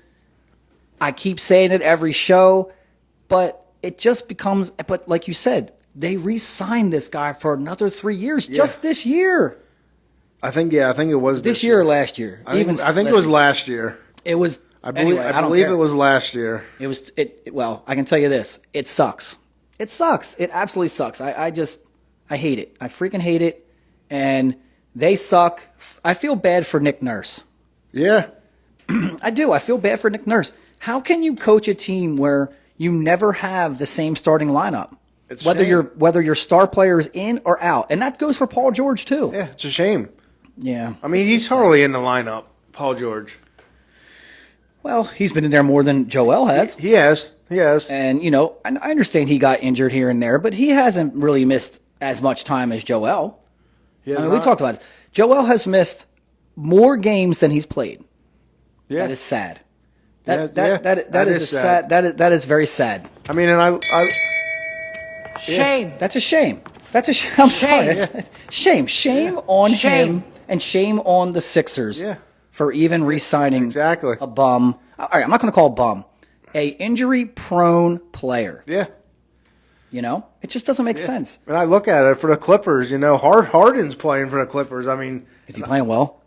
I keep saying it every show, but it just becomes, but like you said, they re-signed this guy for another 3 years just this year.
I think it was
this year or last year.
I think it was last year.
It was.
I believe it was last year.
It was. Well, I can tell you this: it sucks. It sucks. It absolutely sucks. I hate it. I freaking hate it. And they suck. I feel bad for Nick Nurse.
Yeah,
I do. I feel bad for Nick Nurse. How can you coach a team where you never have the same starting lineup? Whether your star player is in or out, and that goes for Paul George too.
Yeah, it's a shame.
Yeah,
I mean he's hardly in the lineup, Paul George.
Well, he's been in there more than Joel has.
He has.
And, I understand he got injured here and there, but he hasn't really missed as much time as Joel.
He has
I mean, we
not.
talked about it. Joel has missed more games than he's played.
Yeah.
That is sad.
Yeah,
That is sad. That is very sad.
I mean, and I
Shame. That's a shame. That's a shame. I'm sorry. That's- Shame. Shame on him and shame on the Sixers
Yeah.
for even re-signing
Exactly.
a bum. All right, I'm not going to call a bum. A injury-prone player.
yeah.
You know? It just doesn't make sense.
And I look at it for the Clippers. Harden's playing for the Clippers. I mean,
Is he playing well?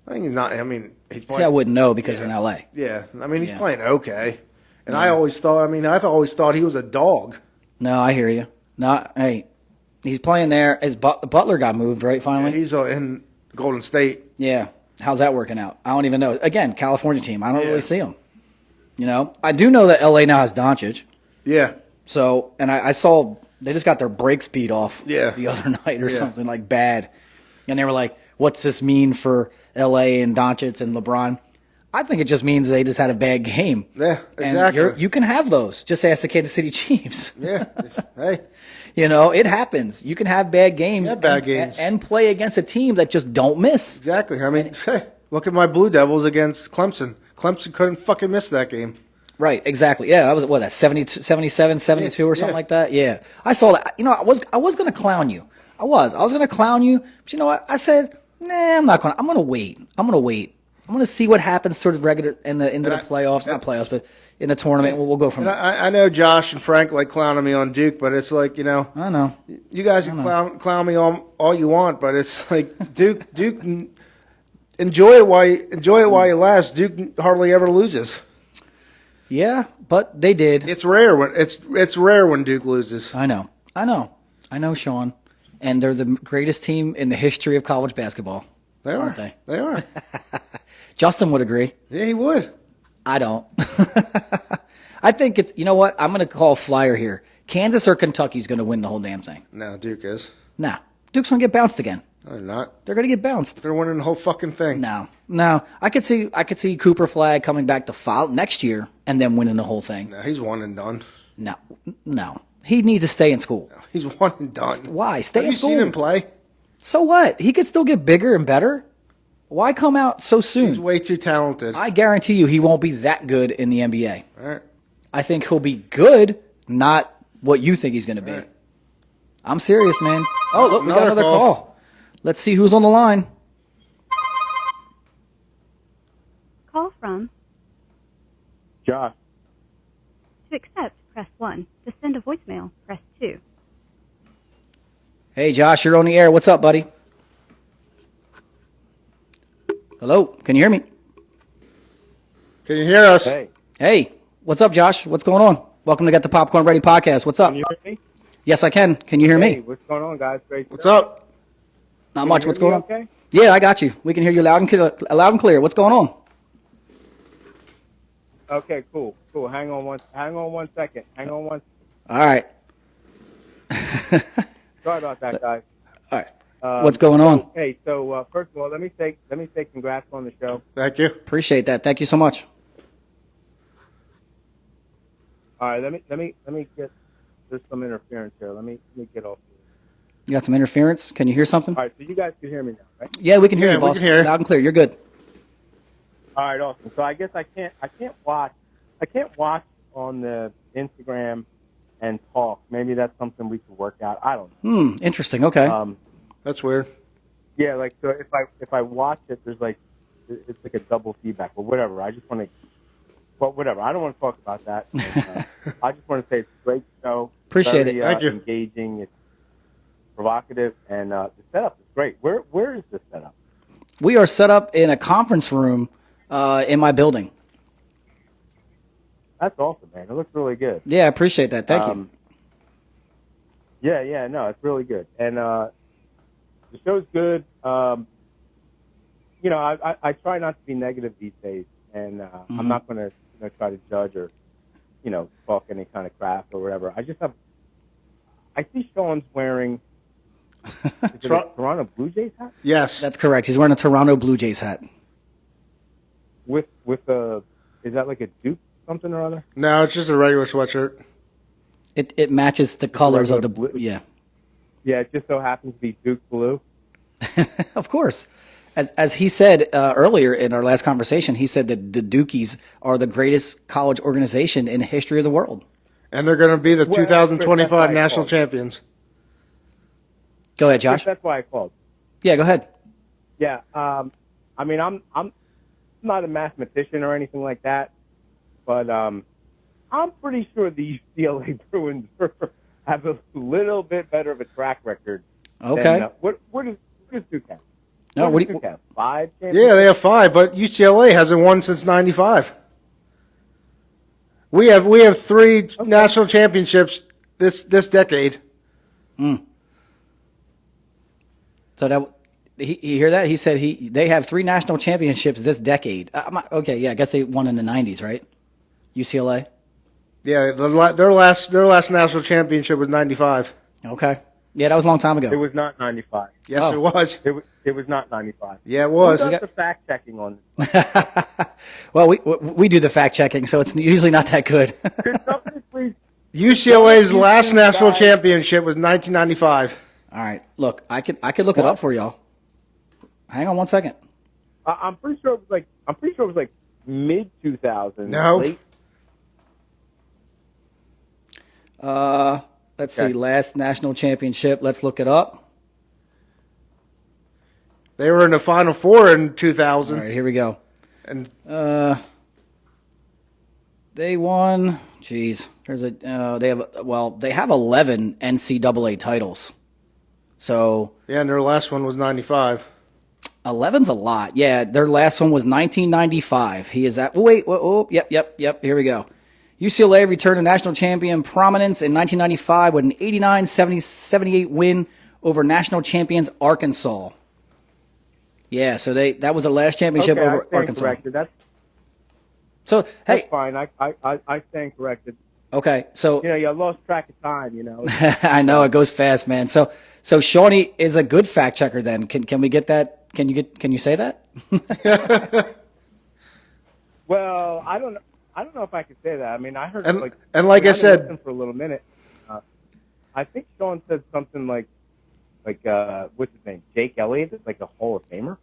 I think he's not. I mean, he's playing.
See, I wouldn't know because they're in L.A.
Yeah, I mean, he's
Yeah.
playing okay. And I always thought. I mean, I always thought he was a dog.
No, I hear you. No, hey, he's playing there. As Butler got moved, right, finally?
He's in Golden State.
Yeah. How's that working out? I don't even know. Again, California team. I don't
Yeah.
really see him. You know? I do know that L.A. now has Doncic.
Yeah,
So, and I saw they just got their brakes beat off
Yeah.
the other night or
Yeah.
something like bad. And they were like, what's this mean for L.A. and Doncic and LeBron? I think it just means they just had a bad game.
Yeah,
And
exactly.
you can have those. Just ask the Kansas City Chiefs.
yeah. Hey,
You know, it happens. You can have bad games,
Yeah, bad games.
and play against a team that just don't miss.
exactly. I mean, hey, look at my Blue Devils against Clemson. Clemson couldn't fucking miss that game.
Right, exactly. Yeah, that was that 72, 77, 72 or something
Yeah.
like that. Yeah. I saw that. You know, I was going to clown you. I was going to clown you, but you know what? I said, "Nah, I'm not going to. I'm going to wait. I'm going to wait. I'm going to see what happens toward the regular into the playoffs, not playoffs, but in the tournament. We'll go from
And
there."
I know Josh and Frank like clowning me on Duke, but it's like,
I know.
you guys can clown me all you want, but it's like Duke enjoy it while you last. Duke hardly ever loses.
Yeah, but they did.
It's rare when Duke loses.
I know, Sean. And they're the greatest team in the history of college basketball.
They are.
Aren't they?
They are.
Justin would agree.
Yeah, he would.
I don't. I think it's, you know what? I'm going to call a flyer here. Kansas or Kentucky's going to win the whole damn thing.
No, Duke is.
Nah. Duke's going to get bounced again.
No, they're not.
They're going to get bounced.
They're winning the whole fucking thing.
No. I could see Cooper Flag coming back to next year and then winning the whole thing.
No, he's one and done.
No. He needs to stay in school.
He's one and done.
Why? Stay
Have
in
you
school.
seen him play?
So what? He could still get bigger and better. Why come out so
He's
soon?
way too talented.
I guarantee you he won't be that good in the NBA.
All right.
I think he'll be good, not what you think he's going to be.
Right.
I'm serious, man. Oh, look, we got
Another
another call. Let's see who's on the line.
Call from.
Josh.
To accept, press 1. To send a voicemail, press 2.
Hey, Josh, you're on the air. What's up, buddy? Hello, can you hear me?
Can you hear us?
Hey, what's up, Josh? What's going on? Welcome to Get the Popcorn Ready podcast. What's up?
Can you hear me?
Yes, I can. Can you hear
Hey,
me?
what's going on, guys? Great.
What's up?
Not much.
hear
What's
me
going on?
okay?
Yeah, I got you. We can hear you loud and clear. What's going on?
Okay, cool. Hang on one second.
All right.
Sorry about that, guys.
All right. What's going on?
Hey, so first of all, let me say congrats on the show.
Thank you.
Appreciate that. Thank you so much.
All right, let me get. There's some interference here. Let me get off.
You got some interference? Can you hear something?
All right, so you guys can hear me now, right?
Yeah, we can hear
Yeah,
you,
we
boss.
can hear you.
Loud and clear. You're good.
All right, awesome. So I guess I can't watch on the Instagram and talk. Maybe that's something we could work out. I don't know.
Interesting. Okay.
That's weird.
Yeah, like so if I watch it, there's like it's like a double feedback, but whatever. I just want to, but whatever. I don't want to talk about that. And, I just want to say it's a great show.
Appreciate
Very,
it.
Thank you.
Engaging. It's provocative, and the setup is great. Where is this setup?
We are set up in a conference room in my building.
That's awesome, man. It looks really good.
Yeah, I appreciate that. Thank you.
Yeah, no, it's really good, and the show's good. You know, I try not to be negative these days, and I'm not going to try to judge or talk any kind of crap or whatever. I see Sean's wearing is it a Toronto Blue Jays hat
Yes.
That's correct. He's wearing a Toronto Blue Jays hat.
with a is that like a Duke something or other?
No, it's just a regular sweatshirt.
It matches the colors of the
blue.
yeah.
Yeah, it just so happens to be Duke blue.
Of course. As he said earlier in our last conversation, he said that the Dukies are the greatest college organization in the history of the world.
And they're going to be the
Well,
2025
that's
national
why
champions.
Go ahead, Josh.
That's why I called.
Yeah, go ahead.
Yeah, I mean, I'm not a mathematician or anything like that, but I'm pretty sure the UCLA Bruins have a little bit better of a track record.
Okay.
Than, what does Duke have?
No,
what does Duke have? 5 championships?
Yeah, they have 5, but UCLA hasn't won since '95. We have 3 national championships this decade.
So that you hear that? He said they have 3 national championships this decade. Okay, yeah, I guess they won in the 90s, right? UCLA.
Yeah, their last national championship was '95.
Okay. Yeah, that was a long time ago.
It was not 95.
Yes,
Oh.
it was.
It was not 95.
Yeah, it was.
Who does the fact checking on this?
Well, we do the fact checking, so it's usually not that good.
Could somebody please?
UCLA's last national championship was 1995.
All right, look, I could look it up for y'all. Hang on one second.
I'm pretty sure it was like mid 2000s.
No.
Late.
Let's
Okay.
see, last national championship. Let's look it up.
They were in the Final Four in
All
2000.
right, here we go.
And
They won. Geez, they have 11 NCAA titles. So
yeah, and their last one was 95.
11's a lot. Yeah, their last one was 1995. He is at. Yep. Here we go. UCLA returned to national champion prominence in 1995 with an 89-78 win over national champions Arkansas. Yeah, so that was the last championship
Okay, I
over
stand
Arkansas.
corrected.
So
That's
hey,
fine. I stand corrected.
okay, so
You know, you lost track of time. You know.
I know it goes fast, man. So Shawnee is a good fact checker. Then can we get that? Can you say that?
Well, I don't know if I could say that. I mean, I heard
And-
like
and like I
I've been
said-
listening for a little minute. I think Sean said something like what's his name? Jake Elliott is like a Hall of Famer.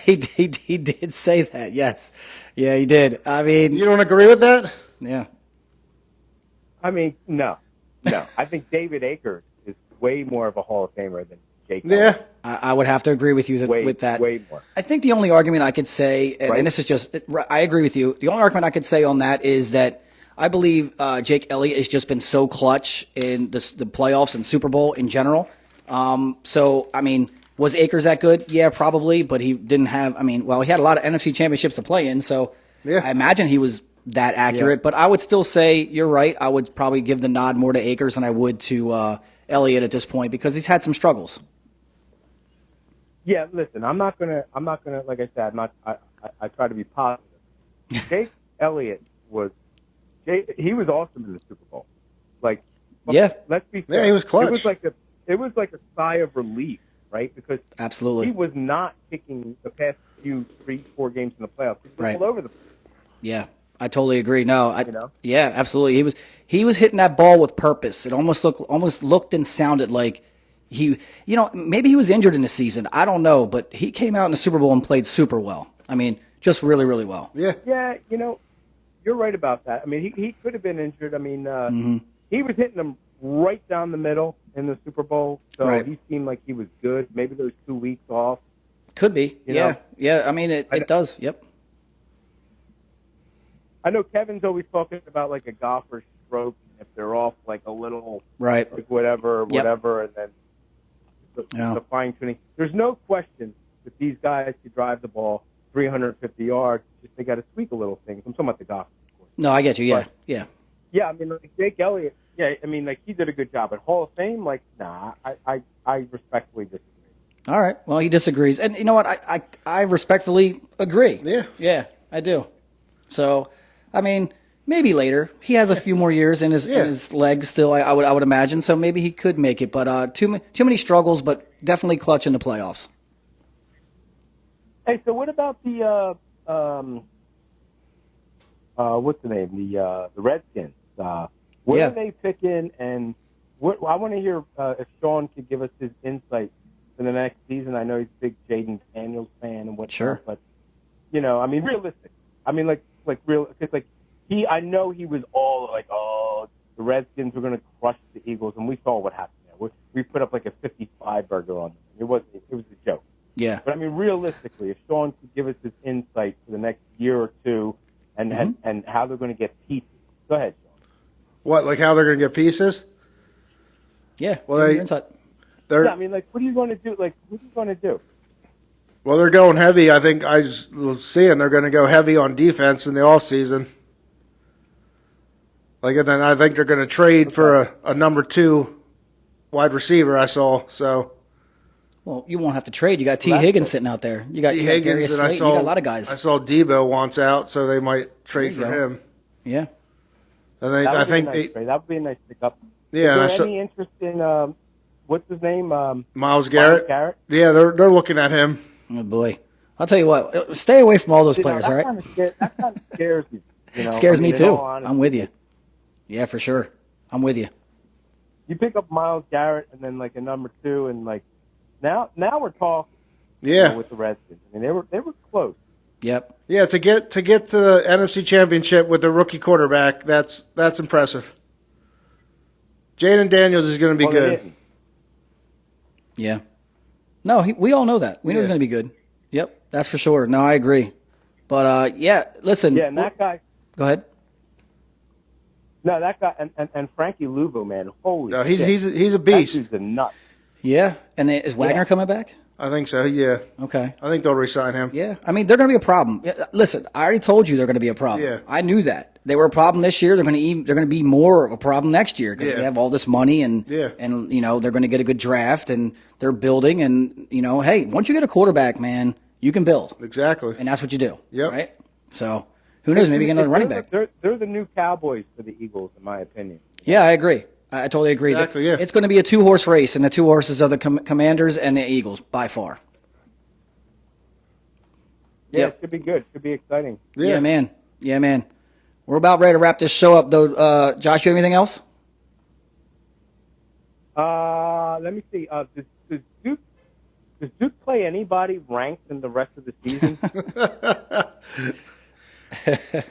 he did say that. Yes, yeah, he did. I mean,
You don't agree with that?
yeah.
I mean, no. I think David Akers is way more of a Hall of Famer than Jake.
Yeah.
Elliott.
I would have to agree with you with that.
Way more.
I think the only argument I could say, and,
Right.
and this is just, I agree with you. The only argument I could say on that is that I believe Jake Elliott has just been so clutch in the playoffs and Super Bowl in general. So, I mean, was Akers that good? Yeah, probably, but he didn't have, he had a lot of NFC championships to play in, so
Yeah.
I imagine he was that accurate.
Yeah.
But I would still say, you're right, I would probably give the nod more to Akers than I would to Elliott at this point because he's had some struggles.
Yeah, listen, I'm not gonna. Like I said, I try to be positive. Jake Elliott he was awesome in the Super Bowl. Like,
Yeah.
let's be fair.
Yeah, he was clutch.
It was like a sigh of relief, right? Because
Absolutely.
he was not kicking the past 3-4 games in the playoffs. He was
Right.
all over the place.
Yeah, I totally agree. No,
You know?
yeah, absolutely. He was hitting that ball with purpose. It almost looked and sounded like maybe he was injured in the season. I don't know, but he came out in the Super Bowl and played super well. I mean, just really, really well.
Yeah.
Yeah, you're right about that. I mean, he could have been injured. I mean, he was hitting them right down the middle in the Super Bowl, so
Right.
he seemed like he was good. Maybe those 2 weeks off.
Could be.
You
Yeah,
know?
yeah. I mean, it does. Yep.
I know Kevin's always talking about like a golfer's stroke if they're off like a little,
Right.
like whatever,
Yep.
and then
Yeah.
the fine tuning. There's no question that these guys could drive the ball 350 yards. Just they got to tweak a little things. I'm talking about the golf, of course.
No, I get you. Yeah,
Right.
yeah.
Yeah, I mean, like Jake Elliott. Yeah, I mean, like he did a good job. At Hall of Fame, like, nah, I respectfully disagree.
All right. Well, he disagrees, and you know what? I respectfully agree.
Yeah.
Yeah, I do. So, I mean, maybe later. He has a few more years in his legs still. I would imagine. So maybe he could make it, but too many struggles, but definitely clutch in the playoffs.
Hey, so what about the what's the name? The Redskins. What
Yeah.
are they picking? And what I want to hear if Sean could give us his insight for the next season. I know he's a big Jaden Daniels fan and whatnot,
Sure.
but I mean, realistic. I mean, I know he was all like, oh, the Redskins were going to crush the Eagles, and we saw what happened there. We put up like a 55 burger on them. It was a joke.
Yeah.
But I mean, realistically, if Sean could give us his insight for the next year or two, and how they're going to get pieces. Go ahead, Sean.
What, like how they're going to get pieces?
Yeah.
Well,
give me your insight.
I mean, like, what are you going to do? Like, what are you going to do?
Well, they're going heavy. I think I was seeing they're going to go heavy on defense in the offseason. Like, and then I think they're going to trade for a number 2 wide receiver. I saw so.
Well, you won't have to trade. You got T. Higgins sitting out there. You got Darius
and
Slay. You got a lot of guys.
I saw Debo wants out, so they might trade for him.
Yeah.
And I think
that would be a nice pickup.
Yeah.
Is there any interest in what's his name?
Miles Garrett. Yeah, they're looking at him.
Oh boy, I'll tell you what. Stay away from all those players. All right.
That kind of scares me.
Scares me too. I'm with you. Yeah, for sure. I'm with you.
You pick up Miles Garrett and then like a number 2, and like now we're talking.
Yeah.
With the Redskins, I mean they were close.
Yep.
Yeah, to get to the NFC Championship with the rookie quarterback, that's impressive. Jaden Daniels is going to be good.
Yeah. No, we all know that. We know he's going to be good. Yep, that's for sure. No, I agree. But listen.
Yeah, and that guy.
Go ahead.
No, that guy and Frankie Louvu, man, holy.
No, he's a beast.
That dude's a nut.
Yeah, and then, is Wagner coming back?
I think so. Yeah.
Okay.
I think they'll re-sign him.
Yeah. I mean, they're going to be a problem. Listen, I already told you they're going to be a problem.
Yeah.
I knew that. They were a problem this year. They're going to be more of a problem next year because they have all this money and they're going to get a good draft and they're building and hey, once you get a quarterback, man, you can build.
Exactly.
And that's what you do.
Yep.
Right? So, who knows, maybe get another running back.
They're the new Cowboys for the Eagles, in my opinion.
Yeah, I agree. I totally agree.
Exactly, yeah.
It's going to be a 2-horse race, and the 2 horses are the Commanders and the Eagles, by far.
Yeah, It should be good. It should be exciting.
Yeah, man. Yeah, man. We're about ready to wrap this show up, though. Josh, you have anything else?
Let me see. Does Duke play anybody ranked in the rest of the season?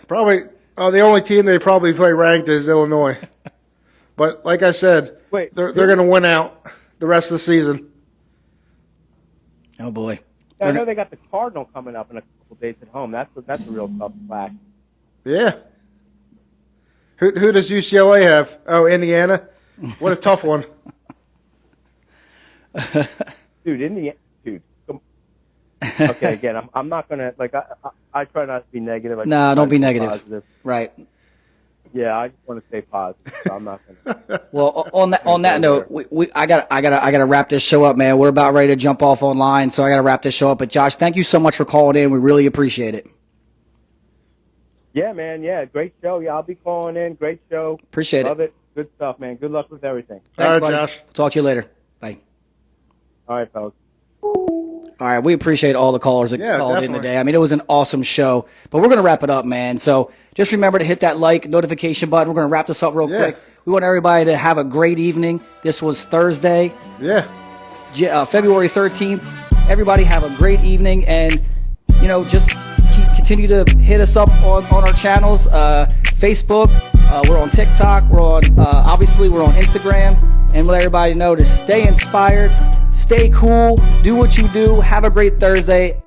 Probably. The only team they probably play ranked is Illinois. But like I said, they're going to win out the rest of the season.
Oh boy!
I know they got the Cardinal coming up in a couple days at home. That's a real tough clash.
Yeah. Who does UCLA have? Oh, Indiana. What a tough one.
Dude. Okay, again, I'm not gonna I try not to be negative.
No, don't be negative.
Positive.
Right.
Yeah, I just want to stay positive. So I'm not gonna.
Well, on that note, I gotta wrap this show up, man. We're about ready to jump off online, so I gotta wrap this show up. But Josh, thank you so much for calling in. We really appreciate it.
Yeah, man. Yeah, great show. Yeah, I'll be calling in. Great show.
Appreciate
Love it. Good stuff, man. Good luck with everything.
Thanks,
all right,
buddy.
Josh.
Talk to you later. Bye.
All right, fellas.
All right, we appreciate all the callers that called
definitely.
in today. I mean, it was an awesome show, but we're going to wrap it up, man. So just remember to hit that like notification button. We're going to wrap this up real quick. We want everybody to have a great evening. This was Thursday, February 13th. Everybody have a great evening, and just continue to hit us up on our channels, Facebook. We're on TikTok. We're on obviously we're on Instagram, and let everybody know to stay inspired, stay cool, do what you do. Have a great Thursday.